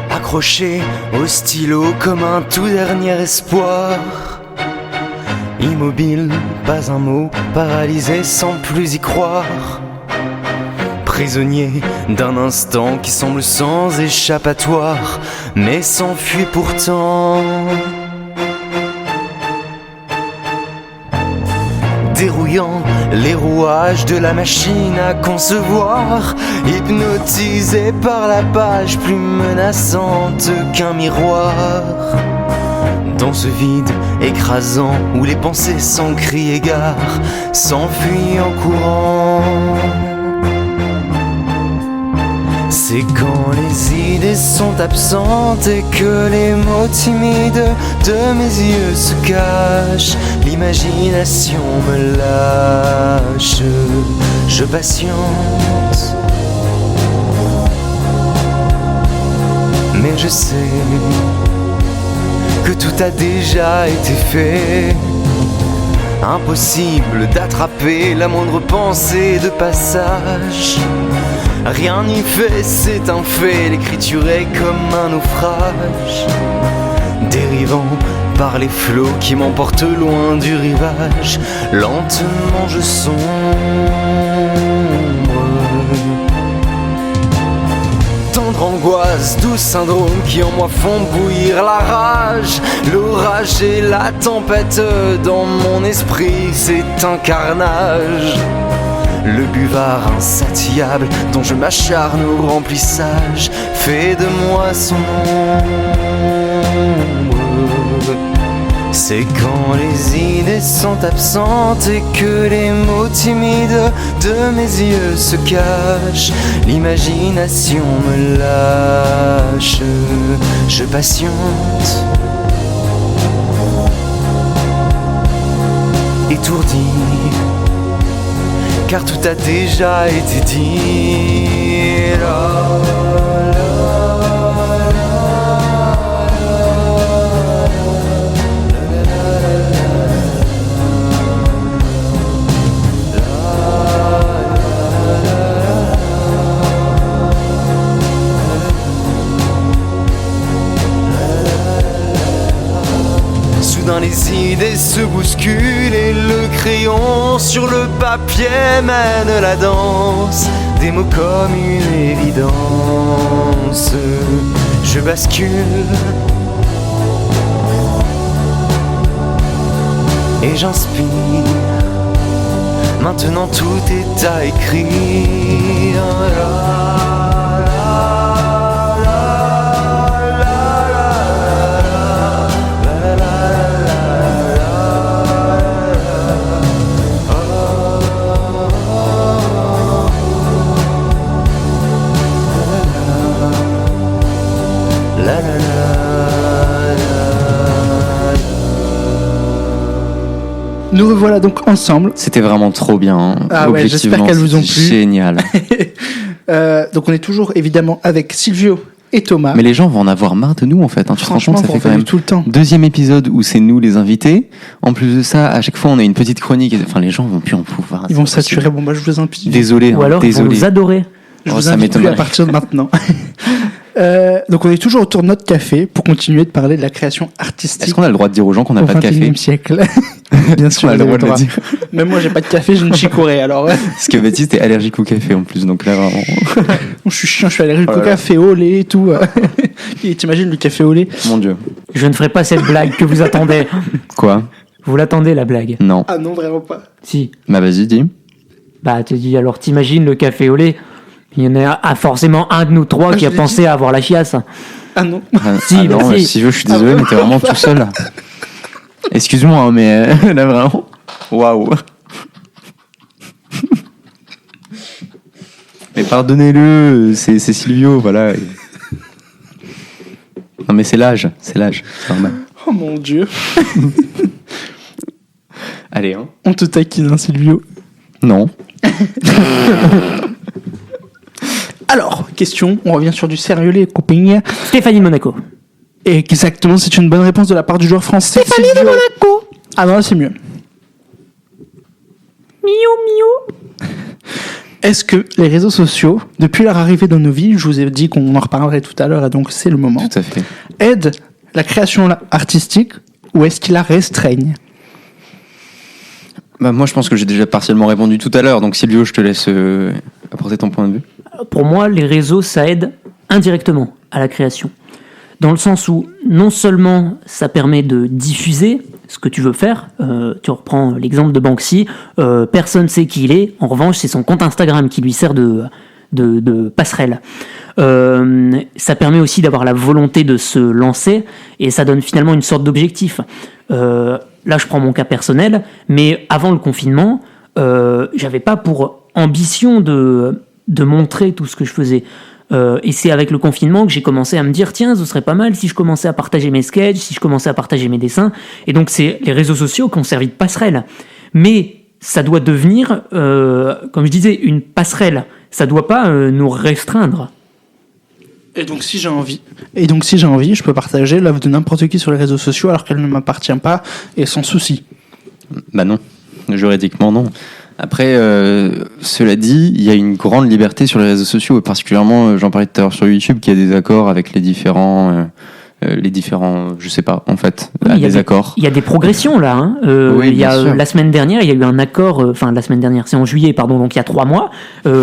Accroché au stylo comme un tout dernier espoir. Immobile, pas un mot, paralysé sans plus y croire. Prisonnier d'un instant qui semble sans échappatoire, mais s'enfuit pourtant. Dérouillant les rouages de la machine à concevoir, hypnotisé par la page plus menaçante qu'un miroir. Dans ce vide écrasant où les pensées sans cri et gare s'enfuient en courant. C'est quand les idées sont absentes et que les mots timides de mes yeux se cachent, l'imagination me lâche, je patiente. Mais je sais que tout a déjà été fait. Impossible d'attraper la moindre pensée de passage. Rien n'y fait, c'est un fait, l'écriture est comme un naufrage, dérivant par les flots qui m'emportent loin du rivage. Lentement je sombre. Tendre angoisse, doux syndrome qui en moi font bouillir la rage. L'orage et la tempête dans mon esprit, c'est un carnage. Le buvard insatiable dont je m'acharne au remplissage fait de moi son ombre. C'est quand les idées sont absentes et que les mots timides de mes yeux se cachent, l'imagination me lâche, je patiente. Étourdi, car tout a déjà été dit. Soudain les idées se bousculent et le crayon sur le papier mène la danse des mots comme une évidence. Je bascule et j'inspire. Maintenant tout est à écrire. Nous revoilà donc ensemble. C'était vraiment trop bien. Hein. Ah ouais, j'espère qu'elles vous ont plu. Génial. Donc on est toujours évidemment avec Silvio et Thomas. Mais les gens vont en avoir marre de nous en fait. Hein. Tu te rends Franchement, compte, ça vous fait quand revenez même tout le temps. 2e épisode où c'est nous les invités. En plus de ça, à chaque fois on a une petite chronique. Enfin, les gens vont plus en pouvoir. Ils vont C'est possible. saturer. Bon, bah, je vous en prie. Désolé. Ou hein, alors ils vont désolé. nous adorer. Je Oh, vous ça invite plus à m'étonnerait. partir de maintenant. Donc on est toujours autour de notre café pour continuer de parler de la création artistique Est-ce qu'on a le droit de dire aux gens qu'on n'a au pas de café? XXIe siècle. Bien sûr, On a vous le avez droit de le le droit. dire. Même moi, j'ai pas de café, j'ai une chicorée. Alors, Parce que Baptiste est allergique au café en plus, donc là vraiment. je suis chiant, je suis allergique Oh au là là. café au lait et tout. Et t'imagines le café au lait? Mon Dieu. Je ne ferai pas cette blague que vous attendez. Quoi? Vous l'attendez, la blague? Non. Ah non, vraiment pas. Si. Bah vas-y, dis. Bah, tu dis, alors t'imagines le café au lait? Il y en a forcément un de nous trois qui je a l'ai pensé à avoir la chiasse. Ah non. Si, ah non, si. si je suis désolé, mais t'es vraiment tout seul là. Excuse-moi, hein, mais là vraiment. Waouh. Mais pardonnez-le, c'est Silvio, voilà. Non mais c'est l'âge, c'est normal. Oh mon Dieu. Allez, hein. On te taquine, hein, Silvio. Non. Alors, question, on revient sur du sérieux, les copains. Stéphanie de Monaco. Exactement, c'est une bonne réponse de la part du joueur français. Stéphanie de Monaco. Ah non, là, c'est mieux. Miou, miou. Est-ce que les réseaux sociaux, depuis leur arrivée dans nos vies, je vous ai dit qu'on en reparlerait tout à l'heure, et donc c'est le moment, Tout à fait. aident la création artistique ou est-ce qu'ils la restreignent? Bah moi je pense que j'ai déjà partiellement répondu tout à l'heure, donc Silvio, je te laisse apporter ton point de vue. Pour moi, les réseaux, ça aide indirectement à la création. Dans le sens où, non seulement ça permet de diffuser ce que tu veux faire, tu reprends l'exemple de Banksy, personne sait qui il est, en revanche, c'est son compte Instagram qui lui sert de passerelle. Ça permet aussi d'avoir la volonté de se lancer, et ça donne finalement une sorte d'objectif. Là, je prends mon cas personnel, mais avant le confinement, j'avais pas pour ambition de montrer tout ce que je faisais. Et c'est avec le confinement que j'ai commencé à me dire, tiens, ce serait pas mal si je commençais à partager mes sketchs, si je commençais à partager mes dessins. Et donc, c'est les réseaux sociaux qui ont servi de passerelle. Mais ça doit devenir, comme je disais, une passerelle. Ça doit pas nous restreindre. Et donc si j'ai envie, je peux partager l'œuvre de n'importe qui sur les réseaux sociaux alors qu'elle ne m'appartient pas et sans souci. Bah non, juridiquement non. Après, cela dit, il y a une grande liberté sur les réseaux sociaux, et particulièrement, j'en parlais tout à l'heure sur YouTube, qui a des accords avec les différents, je sais pas, en fait, Il y a des accords. Il y a des progressions là. Hein. Oui, il y a bien sûr. la semaine dernière, il y a eu un accord. Enfin, la semaine dernière, c'est en juillet, pardon. Donc il y a 3 mois,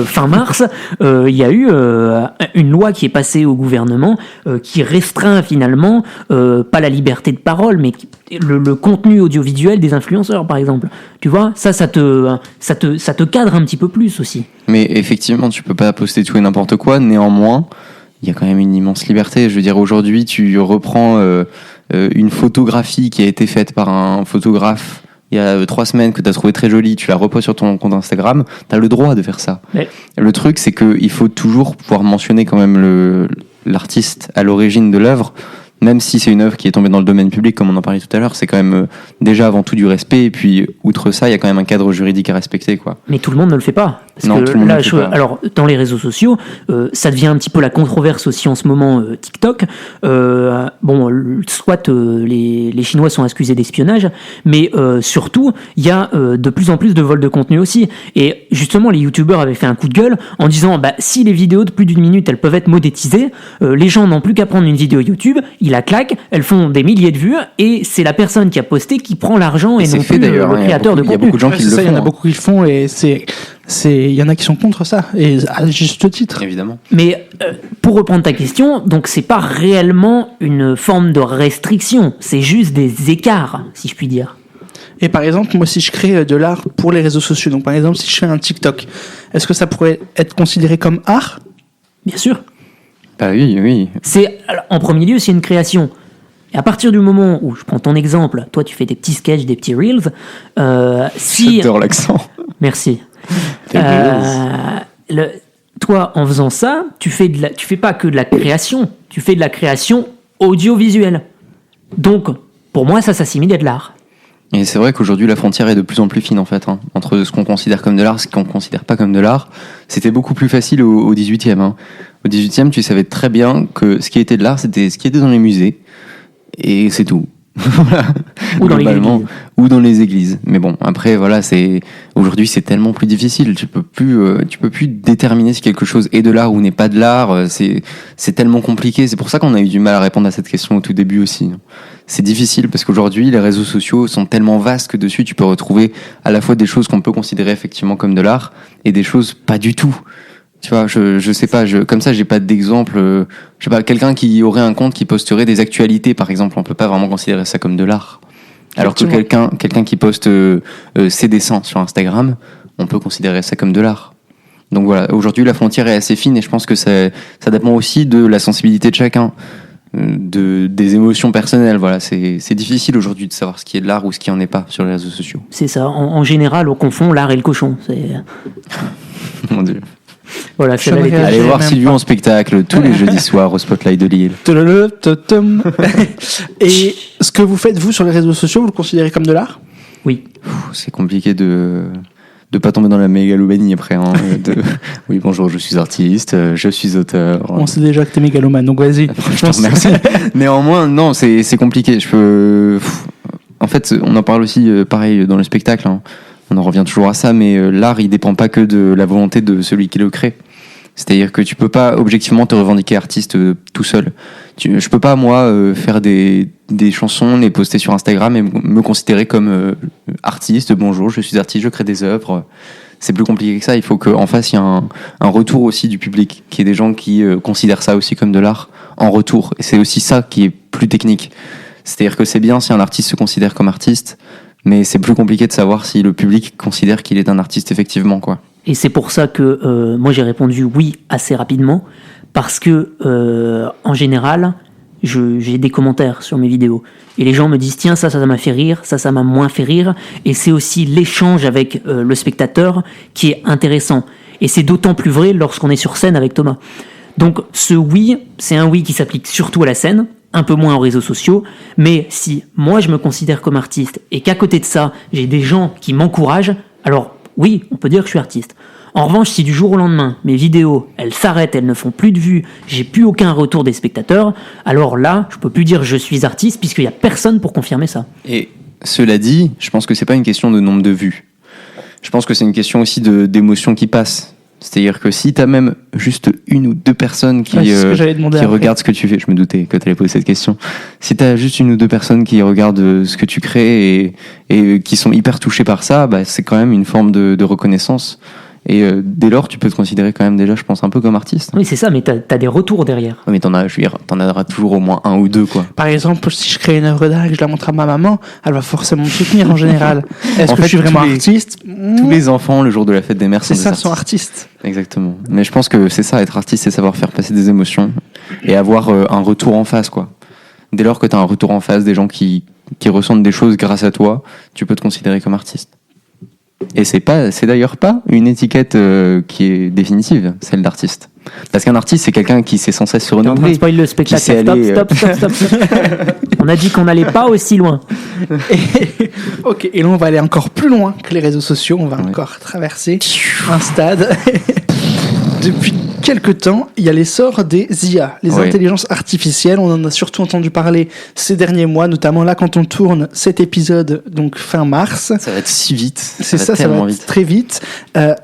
fin mars, il y a eu une loi qui est passée au gouvernement qui restreint finalement pas la liberté de parole, mais le contenu audiovisuel des influenceurs, par exemple. Tu vois, ça te cadre un petit peu plus aussi. Mais effectivement, tu peux pas poster tout et n'importe quoi. Néanmoins, il y a quand même une immense liberté. Je veux dire, aujourd'hui, tu reprends une photographie qui a été faite par un photographe il y a 3 semaines que tu as trouvé très jolie, tu la reposes sur ton compte Instagram, tu as le droit de faire ça. Mais- Le truc, c'est qu'il faut toujours pouvoir mentionner quand même l'artiste à l'origine de l'œuvre. Même si c'est une œuvre qui est tombée dans le domaine public, comme on en parlait tout à l'heure, c'est quand même déjà avant tout du respect. Et puis, outre ça, il y a quand même un cadre juridique à respecter, quoi. Mais tout le monde ne le fait pas. Parce Non, que tout le monde là, ne le fait pas. alors, dans les réseaux sociaux, ça devient un petit peu la controverse aussi en ce moment, TikTok. Soit les Chinois sont accusés d'espionnage, mais surtout, il y a de plus en plus de vols de contenu aussi. Et justement, les youtubeurs avaient fait un coup de gueule en disant, si les vidéos de plus d'1 minute, elles peuvent être monétisées, les gens n'ont plus qu'à prendre une vidéo YouTube, ils la claquent, elles font des milliers de vues, et c'est la personne qui a posté qui prend l'argent et c'est non fait plus d'ailleurs, le hein, créateur de il y a contenu. beaucoup de gens Ouais, qui c'est le ça, il y en a font. beaucoup qui le font et il y en a qui sont contre ça et à juste titre. Évidemment. Mais pour reprendre ta question, donc c'est pas réellement une forme de restriction, c'est juste des écarts, si je puis dire. Et par exemple, moi si je crée de l'art pour les réseaux sociaux, donc par exemple si je fais un TikTok, est-ce que ça pourrait être considéré comme art? Bien sûr. Bah oui, oui. Alors, en premier lieu, c'est une création. Et à partir du moment où, je prends ton exemple, toi tu fais des petits sketchs, des petits reels, si... J'adore l'accent. Merci. Des Toi, en faisant ça, tu fais pas que de la création, tu fais de la création audiovisuelle. Donc, pour moi, ça s'assimile à de l'art. Et c'est vrai qu'aujourd'hui, la frontière est de plus en plus fine, en fait, hein, entre ce qu'on considère comme de l'art et ce qu'on ne considère pas comme de l'art. C'était beaucoup plus facile au 18e. Hein. Au 18e, tu savais très bien que ce qui était de l'art, c'était ce qui était dans les musées. Et c'est tout. Voilà. Ou dans les Globalement, églises. ou dans les églises. Mais bon, après, voilà, aujourd'hui, c'est tellement plus difficile. Tu peux plus déterminer si quelque chose est de l'art ou n'est pas de l'art. C'est tellement compliqué. C'est pour ça qu'on a eu du mal à répondre à cette question au tout début aussi. C'est difficile parce qu'aujourd'hui, les réseaux sociaux sont tellement vastes que dessus, tu peux retrouver à la fois des choses qu'on peut considérer effectivement comme de l'art et des choses pas du tout. Tu vois, je sais pas, comme ça, j'ai pas d'exemple. Je sais pas, quelqu'un qui aurait un compte qui posterait des actualités, par exemple, on peut pas vraiment considérer ça comme de l'art. Alors que quelqu'un qui poste ses dessins sur Instagram, on peut considérer ça comme de l'art. Donc voilà, aujourd'hui, la frontière est assez fine et je pense que ça dépend aussi de la sensibilité de chacun, des émotions personnelles. Voilà, c'est difficile aujourd'hui de savoir ce qui est de l'art ou ce qui en est pas sur les réseaux sociaux. C'est ça. En général, on confond l'art et le cochon. Mon Dieu. Voilà, Je ne celle-là, elle était- réagis Allez voir même Sylvie pas. en spectacle tous les jeudis soirs au Spotlight de Lille. Et ce que vous faites, vous, sur les réseaux sociaux, vous le considérez comme de l'art? Oui. C'est compliqué de pas tomber dans la mégalomanie après. Hein, oui, bonjour, je suis artiste, je suis auteur. On sait déjà que t'es mégalomane, donc vas-y. Je te remercie. Néanmoins, non, c'est compliqué. En fait, on en parle aussi pareil dans le spectacle. Hein. On en revient toujours à ça, mais l'art, il dépend pas que de la volonté de celui qui le crée. C'est-à-dire que tu peux pas objectivement te revendiquer artiste tout seul. Je peux pas, moi, faire des chansons, les poster sur Instagram et me considérer comme artiste. Bonjour, je suis artiste, je crée des œuvres. C'est plus compliqué que ça. Il faut qu'en face, il y ait un retour aussi du public, qu'il y ait des gens qui considèrent ça aussi comme de l'art en retour. Et c'est aussi ça qui est plus technique. C'est-à-dire que c'est bien si un artiste se considère comme artiste, mais c'est plus compliqué de savoir si le public considère qu'il est un artiste effectivement, quoi. Et c'est pour ça que moi j'ai répondu oui assez rapidement, parce que en général, j'ai des commentaires sur mes vidéos. Et les gens me disent tiens, ça m'a fait rire, ça m'a moins fait rire. Et c'est aussi l'échange avec le spectateur qui est intéressant. Et c'est d'autant plus vrai lorsqu'on est sur scène avec Thomas. Donc ce oui, c'est un oui qui s'applique surtout à la scène, un peu moins aux réseaux sociaux, mais si moi je me considère comme artiste et qu'à côté de ça, j'ai des gens qui m'encouragent, alors oui, on peut dire que je suis artiste. En revanche, si du jour au lendemain, mes vidéos, elles s'arrêtent, elles ne font plus de vues, j'ai plus aucun retour des spectateurs, alors là, je peux plus dire je suis artiste puisqu'il y a personne pour confirmer ça. Et cela dit, je pense que c'est pas une question de nombre de vues. Je pense que c'est une question aussi d'émotions qui passent. C'est-à-dire que si t'as même juste une ou deux personnes qui regardent ce que tu fais, je me doutais que t'allais poser cette question. Si t'as juste une ou deux personnes qui regardent ce que tu crées et qui sont hyper touchées par ça, bah c'est quand même une forme de reconnaissance. Et dès lors, tu peux te considérer quand même déjà, je pense, un peu comme artiste. Oui, c'est ça, mais t'as des retours derrière. Ouais, mais t'en auras toujours au moins un ou deux, quoi. Par exemple, si je crée une œuvre d'art et que je la montre à ma maman, elle va forcément me soutenir en général. Est-ce En que fait, je suis vraiment tous les- artiste? Tous les enfants, le jour de la fête des mères, C'est sont ça, des sont artistes. artistes. Exactement. Mais je pense que c'est ça, être artiste, c'est savoir faire passer des émotions et avoir un retour en face, quoi. Dès lors que tu as un retour en face, des gens qui ressentent des choses grâce à toi, tu peux te considérer comme artiste. Et c'est d'ailleurs pas une étiquette qui est définitive, celle d'artiste. Parce qu'un artiste, c'est quelqu'un qui sait sans cesse se T'es en train de renouveler. spoiler le spectacle. Qui sait aller, Stop. On a dit qu'on n'allait pas aussi loin. Ok, et là on va aller encore plus loin que les réseaux sociaux, on va Ouais. encore traverser un stade. Depuis quelques temps, il y a l'essor des IA, les Ouais. intelligences artificielles. On en a surtout entendu parler ces derniers mois, notamment là quand on tourne cet épisode, donc fin mars. Ça va être si vite. C'est ça, ça tellement va être très vite.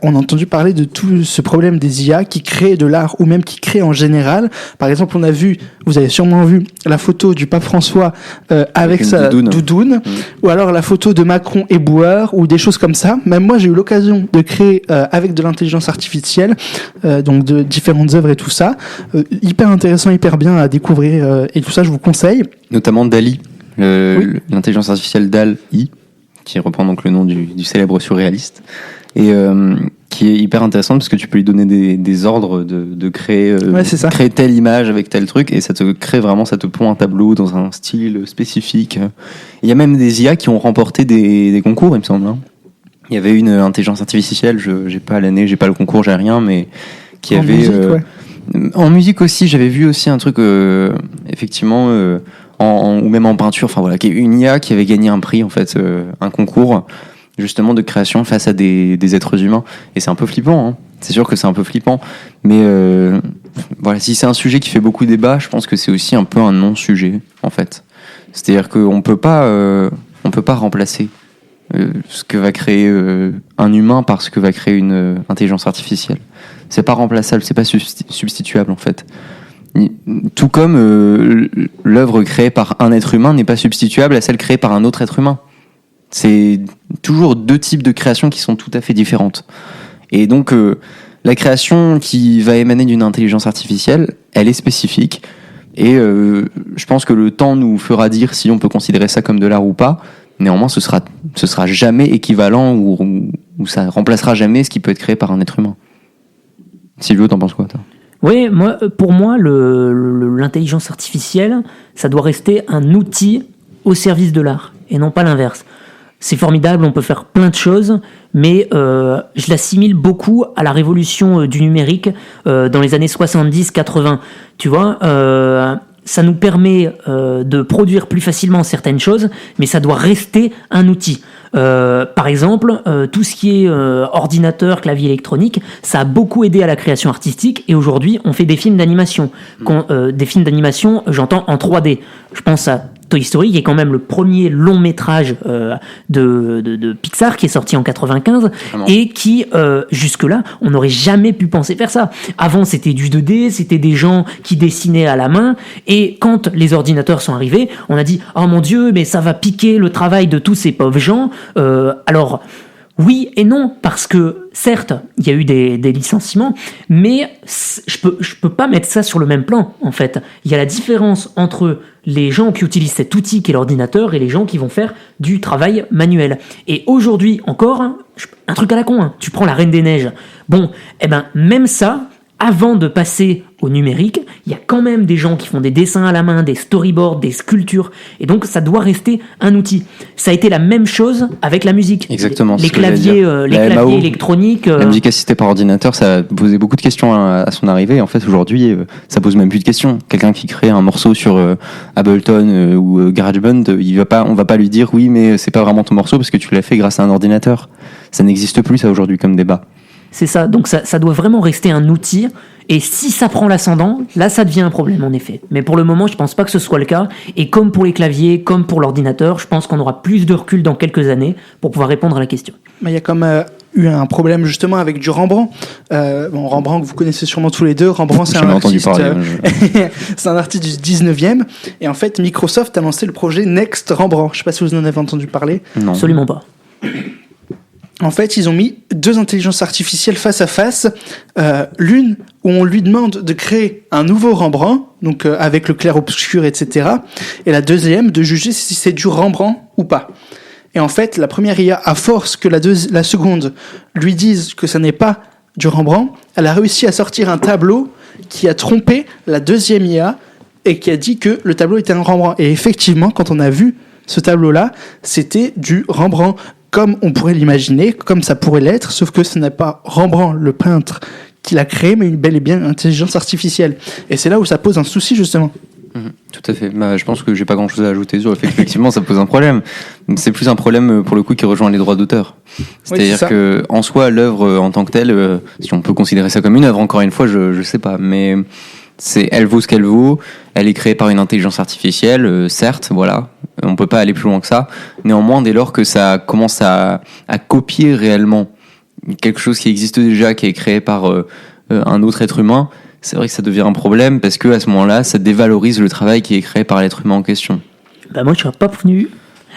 On a entendu parler de tout ce problème des IA qui créent de l'art ou même qui créent en général. Par exemple, on a vu, vous avez sûrement vu la photo du pape François avec une sa doudoune. doudoune, ou alors la photo de Macron éboueur ou des choses comme ça. Même moi, j'ai eu l'occasion de créer avec de l'intelligence artificielle, donc de différentes œuvres et tout ça. Hyper intéressant, hyper bien à découvrir et tout ça, je vous conseille. Notamment Dali, l'intelligence artificielle DALL-I, qui reprend donc le nom du célèbre surréaliste, et qui est hyper intéressant parce que tu peux lui donner des ordres de créer, Ouais, c'est ça. créer telle image avec tel truc, et ça te crée vraiment, ça te pond un tableau dans un style spécifique. Il y a même des IA qui ont remporté des concours, il me semble. Hein. Il y avait une intelligence artificielle, j'ai pas l'année, j'ai pas le concours, j'ai rien, mais qui En avait... musique, ouais. En musique aussi, j'avais vu aussi un truc, effectivement, ou même en peinture, enfin voilà, qui est une IA qui avait gagné un prix en fait, un concours justement de création face à des êtres humains. Et c'est un peu flippant, hein. C'est sûr que c'est un peu flippant, mais voilà, si c'est un sujet qui fait beaucoup débat, je pense que c'est aussi un peu un non-sujet en fait. C'est-à-dire qu'on peut pas remplacer ce que va créer un humain par ce que va créer une intelligence artificielle. C'est pas remplaçable, c'est pas substituable en fait. Tout comme l'œuvre créée par un être humain n'est pas substituable à celle créée par un autre être humain. C'est toujours deux types de créations qui sont tout à fait différentes. Et donc la création qui va émaner d'une intelligence artificielle, elle est spécifique. Et je pense que le temps nous fera dire si on peut considérer ça comme de l'art ou pas. Néanmoins, ce sera jamais équivalent ou ça remplacera jamais ce qui peut être créé par un être humain. Sylvio, t'en penses quoi, toi ? Oui, pour moi, l'intelligence artificielle, ça doit rester un outil au service de l'art, et non pas l'inverse. C'est formidable, on peut faire plein de choses, mais je l'assimile beaucoup à la révolution du numérique dans les années 70-80. Tu vois, ça nous permet de produire plus facilement certaines choses, mais ça doit rester un outil. Par exemple, tout ce qui est ordinateur, clavier électronique, ça a beaucoup aidé à la création artistique, et aujourd'hui on fait des films d'animation. Des films d'animation, j'entends en 3D. Je pense à Toy Story, qui est quand même le premier long métrage de Pixar, qui est sorti en 95, et qui, jusque-là, on n'aurait jamais pu penser faire ça. Avant, c'était du 2D, c'était des gens qui dessinaient à la main, et quand les ordinateurs sont arrivés, on a dit « Oh mon Dieu, mais ça va piquer le travail de tous ces pauvres gens. » Alors, oui et non, parce que certes, il y a eu des licenciements, mais je peux pas mettre ça sur le même plan, en fait. Il y a la différence entre les gens qui utilisent cet outil qui est l'ordinateur et les gens qui vont faire du travail manuel. Et aujourd'hui encore, un truc à la con, tu prends la Reine des Neiges. Bon, même ça, avant de passer au numérique, il y a quand même des gens qui font des dessins à la main, des storyboards, des sculptures, et donc ça doit rester un outil. Ça a été la même chose avec la musique. Exactement. Les claviers électroniques. La musique assistée par ordinateur, ça a posé beaucoup de questions à son arrivée. Et en fait, aujourd'hui, ça pose même plus de questions. Quelqu'un qui crée un morceau sur Ableton ou GarageBand, on va pas lui dire oui, mais c'est pas vraiment ton morceau parce que tu l'as fait grâce à un ordinateur. Ça n'existe plus, ça, aujourd'hui, comme débat. C'est ça, donc ça doit vraiment rester un outil, et si ça prend l'ascendant, là ça devient un problème en effet. Mais pour le moment, je pense pas que ce soit le cas, et comme pour les claviers, comme pour l'ordinateur, je pense qu'on aura plus de recul dans quelques années pour pouvoir répondre à la question. Mais il y a comme eu un problème justement avec du Rembrandt. Rembrandt que vous connaissez sûrement tous les deux. Rembrandt, c'est un artiste, c'est un artiste du 19e, et en fait Microsoft a lancé le projet Next Rembrandt. Je sais pas si vous en avez entendu parler. Non. Absolument pas. En fait, ils ont mis deux intelligences artificielles face à face. L'une où on lui demande de créer un nouveau Rembrandt, donc avec le clair-obscur, etc. Et la deuxième de juger si c'est du Rembrandt ou pas. Et en fait, la première IA, à force que la seconde lui dise que ça n'est pas du Rembrandt, elle a réussi à sortir un tableau qui a trompé la deuxième IA et qui a dit que le tableau était un Rembrandt. Et effectivement, quand on a vu ce tableau-là, c'était du Rembrandt. Comme on pourrait l'imaginer, comme ça pourrait l'être, sauf que ce n'est pas Rembrandt, le peintre, qui l'a créé, mais une bel et bien une intelligence artificielle. Et c'est là où ça pose un souci, justement. Tout à fait. Je pense que j'ai pas grand-chose à ajouter sur le fait qu'effectivement ça pose un problème. C'est plus un problème pour le coup qui rejoint les droits d'auteur. C'est-à-dire que en soi l'œuvre en tant que telle, si on peut considérer ça comme une œuvre, encore une fois, je sais pas, mais elle vaut ce qu'elle vaut. Elle est créée par une intelligence artificielle, certes, voilà. On peut pas aller plus loin que ça. Néanmoins, dès lors que ça commence à copier réellement quelque chose qui existe déjà, qui est créé par un autre être humain, c'est vrai que ça devient un problème parce que à ce moment-là, ça dévalorise le travail qui est créé par l'être humain en question. Moi, je serais pas venu.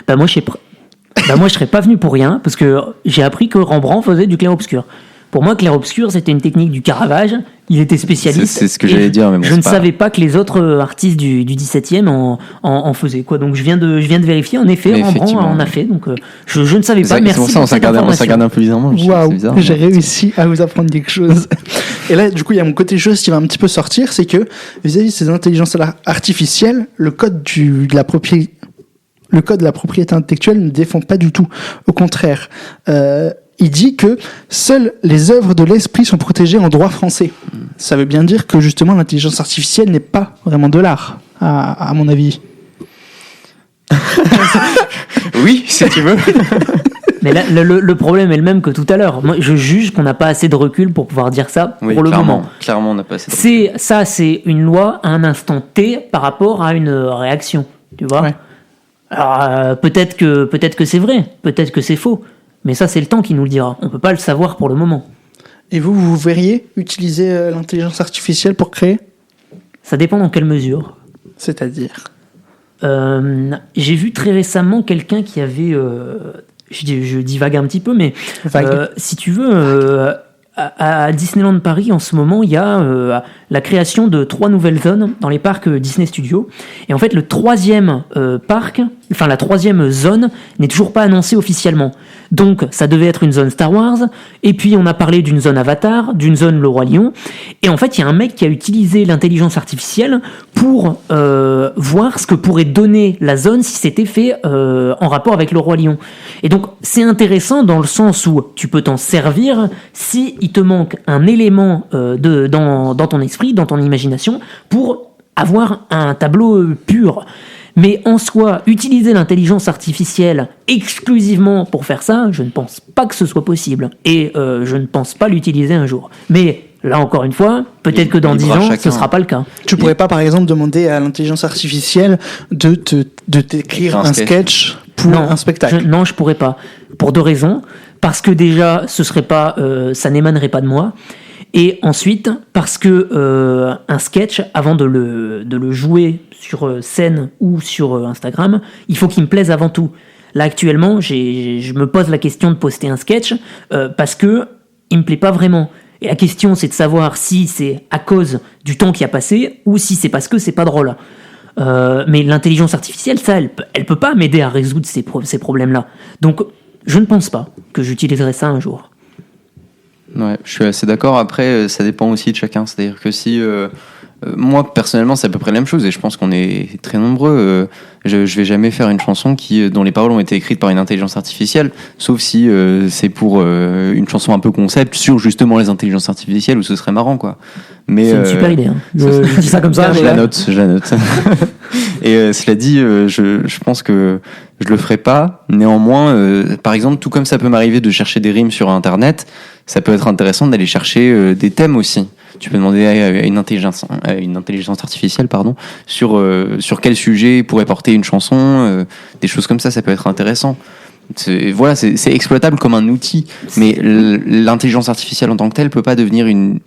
Moi, je serais pas venu pour rien parce que j'ai appris que Rembrandt faisait du clair-obscur. Pour moi, clair-obscur, c'était une technique du Caravage. Il était spécialiste. C'est ce que j'allais dire. Mais bon, je ne savais pas que les autres artistes du 17e en faisaient. Donc je viens de vérifier. En effet, Rembrandt en a fait. Donc je ne savais pas. Merci. C'est pour ça on s'est regardé un peu bizarrement. Waouh, j'ai réussi à vous apprendre quelque chose. Et là, du coup, il y a mon côté chose qui va un petit peu sortir. C'est que vis-à-vis de ces intelligences artificielles, le code de la propriété intellectuelle ne défend pas du tout. Au contraire. Il dit que seules les œuvres de l'esprit sont protégées en droit français. Ça veut bien dire que justement l'intelligence artificielle n'est pas vraiment de l'art, à mon avis. Oui, si tu veux. Mais là, le problème est le même que tout à l'heure. Moi, je juge qu'on n'a pas assez de recul pour pouvoir dire ça Oui, pour le moment. Clairement, on n'a pas assez de C'est une loi à un instant T par rapport à une réaction, tu vois. Ouais. Alors, peut-être que c'est vrai, peut-être que c'est faux, mais ça, c'est le temps qui nous le dira. On peut pas le savoir pour le moment. Et vous verriez utiliser l'intelligence artificielle pour créer ? Ça dépend dans quelle mesure. C'est-à-dire ? J'ai vu très récemment quelqu'un qui avait... je divague un petit peu, mais Vague. si tu veux, à Disneyland Paris, en ce moment, il y a la création de 3 nouvelles zones dans les parcs Disney Studios. Et en fait, le 3e la 3e zone n'est toujours pas annoncée officiellement. Donc, ça devait être une zone Star Wars. Et puis, on a parlé d'une zone Avatar, d'une zone Le Roi Lion. Et en fait, il y a un mec qui a utilisé l'intelligence artificielle pour voir ce que pourrait donner la zone si c'était fait en rapport avec Le Roi Lion. Et donc, c'est intéressant dans le sens où tu peux t'en servir si il te manque un élément dans ton esprit, dans ton imagination, pour avoir un tableau pur. Mais en soi, utiliser l'intelligence artificielle exclusivement pour faire ça, je ne pense pas que ce soit possible. Et je ne pense pas l'utiliser un jour. Mais là, encore une fois, peut-être que dans 10 ans, ce ne sera pas le cas. Tu pourrais pas, par exemple, demander à l'intelligence artificielle de t'écrire un sketch pour un spectacle ? Non, je pourrais pas. Pour 2 raisons. Parce que déjà, ça n'émanerait pas de moi. Et ensuite, parce que un sketch, avant de le jouer sur scène ou sur Instagram, il faut qu'il me plaise avant tout. Là, actuellement, je me pose la question de poster un sketch parce que il me plaît pas vraiment. Et la question, c'est de savoir si c'est à cause du temps qui a passé ou si c'est parce que c'est pas drôle. Mais l'intelligence artificielle, ça, elle peut pas m'aider à résoudre ces problèmes-là. Donc, je ne pense pas que j'utiliserai ça un jour. Ouais, je suis assez d'accord. Après, ça dépend aussi de chacun. C'est-à-dire que si moi personnellement, c'est à peu près la même chose, et je pense qu'on est très nombreux. Je vais jamais faire une chanson dont les paroles ont été écrites par une intelligence artificielle, sauf si c'est pour une chanson un peu concept sur justement les intelligences artificielles où ce serait marrant, quoi. Mais c'est une super idée. Hein. Je dis ça comme ça. Je la note. Et cela dit, je pense que je le ferai pas. Néanmoins, par exemple, tout comme ça peut m'arriver de chercher des rimes sur Internet, ça peut être intéressant d'aller chercher des thèmes aussi. Tu peux demander à une intelligence artificielle, sur quel sujet pourrait porter une chanson, des choses comme ça peut être intéressant. C'est exploitable comme un outil, mais l'intelligence artificielle en tant que telle peut pas devenir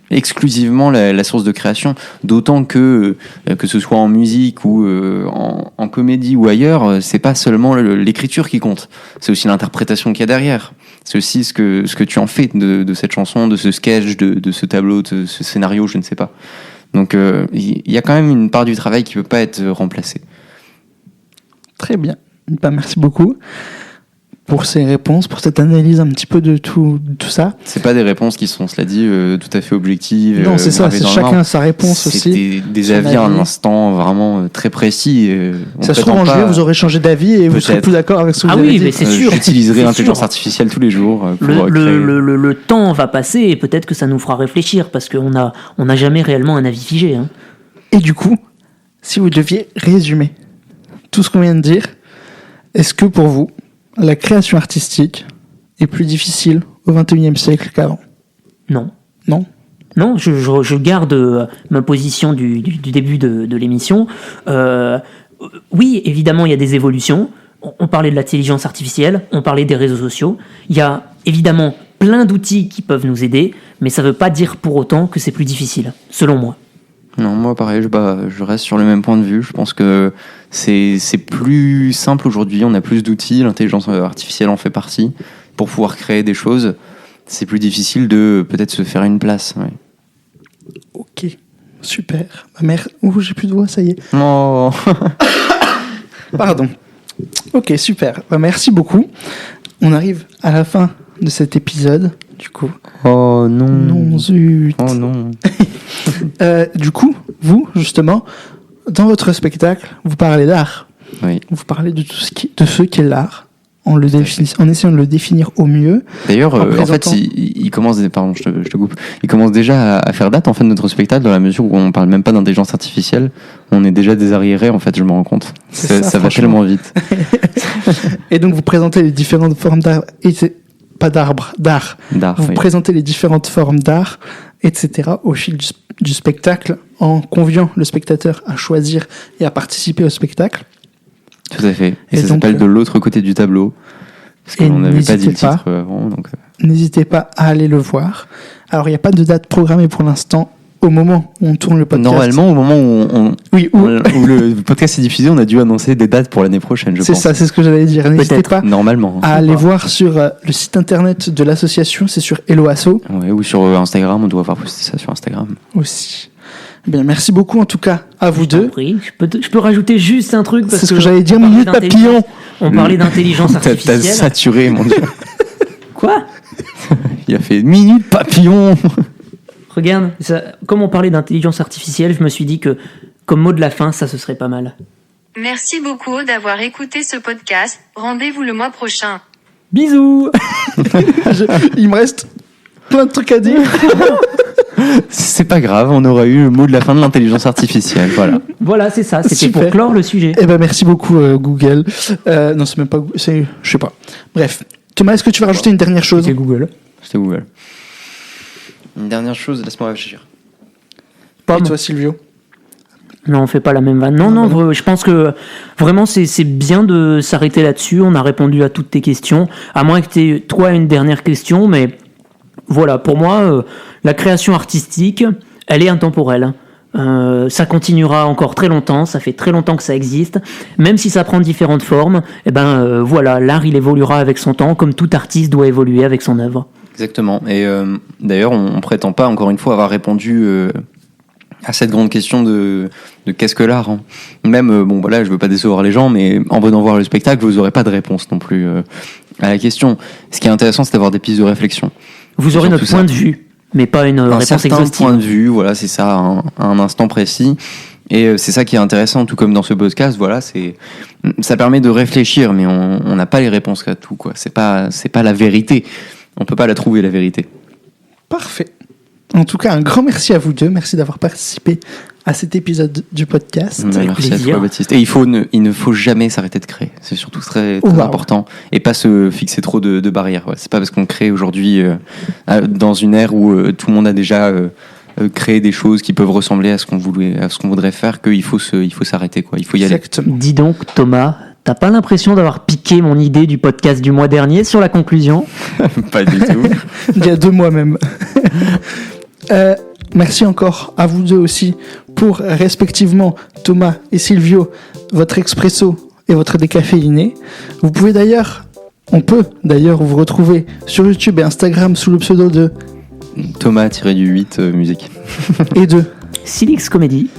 exclusivement la source de création, d'autant que ce soit en musique ou en comédie ou ailleurs, c'est pas seulement l'écriture qui compte, c'est aussi l'interprétation qu'il y a derrière. C'est aussi ce que tu en fais de cette chanson, de ce sketch, de ce tableau, de ce scénario, je ne sais pas. Donc il y a quand même une part du travail qui peut pas être remplacée. Très bien. Merci beaucoup pour ces réponses, pour cette analyse un petit peu de tout ça. C'est pas des réponses qui sont, cela dit, tout à fait objectives. Non, c'est ça, c'est chacun sa réponse aussi. C'est des avis à un instant vraiment très précis. Ça se trouve en juillet, vous aurez changé d'avis et vous serez plus d'accord avec ce que vous avez dit. Mais c'est sûr. J'utiliserai l'intelligence artificielle tous les jours. Le temps va passer et peut-être que ça nous fera réfléchir parce qu'on n'a jamais réellement un avis figé. Hein. Et du coup, si vous deviez résumer tout ce qu'on vient de dire, est-ce que pour vous, la création artistique est plus difficile au XXIe siècle qu'avant ? Non. Non ? Non, je garde ma position du début de l'émission. Oui, évidemment, il y a des évolutions. On parlait de l'intelligence artificielle, on parlait des réseaux sociaux. Il y a évidemment plein d'outils qui peuvent nous aider, mais ça ne veut pas dire pour autant que c'est plus difficile, selon moi. Non, moi pareil, je reste sur le même point de vue. Je pense que c'est plus simple aujourd'hui, on a plus d'outils, l'intelligence artificielle en fait partie, pour pouvoir créer des choses. C'est plus difficile de peut-être se faire une place. Ouais. Ok, super. Ma mère... Ouh, j'ai plus de voix, ça y est. Oh. Pardon. Ok, super. Merci beaucoup. On arrive à la fin de cet épisode, du coup. Oh non. Non, zut. Oh non. Du coup, vous, justement, dans votre spectacle, vous parlez d'art. Oui. Vous parlez de ce qu'est l'art en essayant de le définir au mieux. D'ailleurs, En en fait, présentant- il commence, pardon, je te coupe. Il commence déjà à faire date en fait notre spectacle dans la mesure où on parle même pas d'intelligence artificielle. On est déjà des arriérés en fait, je me rends compte. C'est ça, Ça va franchement. tellement vite. Et donc vous présentez les différentes formes d'art, d'art. D'art. Vous oui. présentez les différentes formes d'art, etc. au fil du spectacle, en conviant le spectateur à choisir et à participer au spectacle. Tout à fait. Et Et ça donc, s'appelle De l'autre côté du tableau. Parce et qu'on n'avait pas dit le n'hésitez pas. titre avant. Donc, N'hésitez pas à aller le voir. Alors il n'y a pas de date programmée pour l'instant au moment où on tourne le podcast. normalement, au moment où, Oui, où- où le podcast est diffusé, on a dû annoncer des dates pour l'année prochaine, je c'est pense. ça, c'est ce que j'allais dire. N'hésitez Peut-être. pas Normalement. à aller voir sur le site internet de l'association, c'est sur Helloasso Ouais, ou sur Instagram, on doit avoir posté ça sur Instagram. aussi. Eh bien, merci beaucoup en tout cas à vous deux. Oui, je peux rajouter juste un truc parce C'est ce que que j'allais dire, on parlait minute d'intelligence- papillon. On parlait d'intelligence T'as artificielle. saturé, mon dieu. Quoi? Il a fait minute papillon. Regarde, comme on parlait d'intelligence artificielle, je me suis dit que comme mot de la fin, ça ce serait pas mal. Merci beaucoup d'avoir écouté ce podcast. Rendez-vous le mois prochain. Bisous. Il me reste plein de trucs à dire. C'est pas grave, on aura eu le mot de la fin de l'intelligence artificielle. Voilà. Voilà, c'est ça. C'était Super. pour clore le sujet. Eh ben merci beaucoup Google. Non, c'est même pas, c'est, je sais pas. Bref, Thomas, est-ce que tu vas rajouter une dernière chose? C'est Google. C'était Google. Une dernière chose, laisse-moi réfléchir. Et Pomme. toi, Silvio? Non, on fait pas la même vanne. Non, non, je pense que vraiment c'est bien de s'arrêter là-dessus. On a répondu à toutes tes questions. À moins que tu aies, toi, une dernière question, mais voilà, pour moi, la création artistique, elle est intemporelle. Ça continuera encore très longtemps, ça fait très longtemps que ça existe. Même si ça prend différentes formes, eh ben voilà, l'art il évoluera avec son temps, comme tout artiste doit évoluer avec son œuvre. Exactement. Et d'ailleurs, on prétend pas, encore une fois, avoir répondu à cette grande question de qu'est-ce que l'art. Hein. Même, bon, voilà, je veux pas décevoir les gens, mais en venant voir le spectacle, vous aurez pas de réponse non plus à la question. Ce qui est intéressant, c'est d'avoir des pistes de réflexion. Vous aurez Sur notre tout ça. point de vue, mais pas une Un réponse certain exhaustive. point de vue, voilà, c'est ça, à un instant précis. Et c'est ça qui est intéressant, tout comme dans ce podcast, voilà, ça permet de réfléchir, mais on n'a pas les réponses à tout, quoi. C'est pas la vérité. On peut pas la trouver, la vérité. Parfait. En tout cas, un grand merci à vous deux. Merci d'avoir participé à cet épisode du podcast. Avec Merci à plaisir. toi, Baptiste. Et il ne faut jamais s'arrêter de créer. C'est surtout très, très Wow. important. Et pas se fixer trop de barrières. Ouais. C'est pas parce qu'on crée aujourd'hui dans une ère où tout le monde a déjà créé des choses qui peuvent ressembler à ce qu'on voudrait faire qu'il faut s'arrêter, quoi. Il faut y aller. Exactement. Dis donc, Thomas, t'as pas l'impression d'avoir piqué mon idée du podcast du mois dernier sur la conclusion? Pas du tout. Il y a 2 mois même. Merci encore à vous deux aussi pour respectivement Thomas et Silvio, votre expresso et votre décaféiné. On peut d'ailleurs vous retrouver sur YouTube et Instagram sous le pseudo de Thomas-8 musique. et de. Silix Comedy.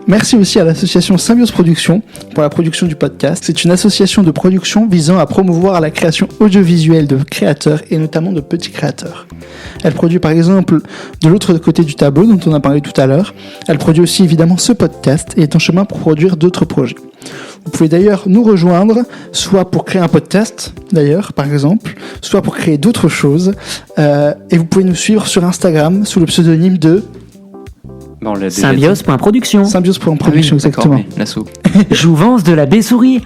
Merci aussi à l'association Symbiose Productions pour la production du podcast. C'est une association de production visant à promouvoir la création audiovisuelle de créateurs et notamment de petits créateurs. Elle produit par exemple De l'autre côté du tableau dont on a parlé tout à l'heure. Elle produit aussi évidemment ce podcast et est en chemin pour produire d'autres projets. Vous pouvez d'ailleurs nous rejoindre, soit pour créer un podcast, d'ailleurs, par exemple, soit pour créer d'autres choses. Et vous pouvez nous suivre sur Instagram sous le pseudonyme de Bon, on l'a déjà dit. Symbiose.production. Symbiose.production, Ah oui, d'accord, exactement. mais l'assaut. Jouvence de la baie-souris.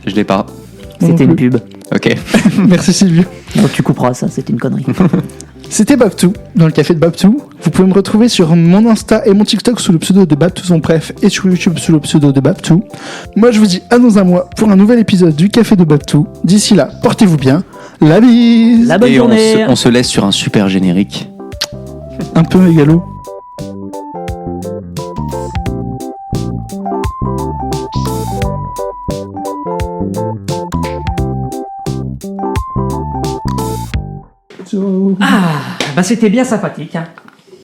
Je l'ai pas. Moi non C'était une plus. pub. Ok. Merci Sylvie. Donc tu couperas ça, c'est une connerie. C'était Babtou, dans le café de Babtou. Vous pouvez me retrouver sur mon Insta et mon TikTok sous le pseudo de Babtou son bref et sur YouTube sous le pseudo de Babtou. Moi je vous dis à dans un mois pour un nouvel épisode du café de Babtou. D'ici là, portez-vous bien. La bise. La bonne Et journée. on se laisse sur un super générique. Un peu mégalo. Ah, bah c'était bien sympathique. Hein.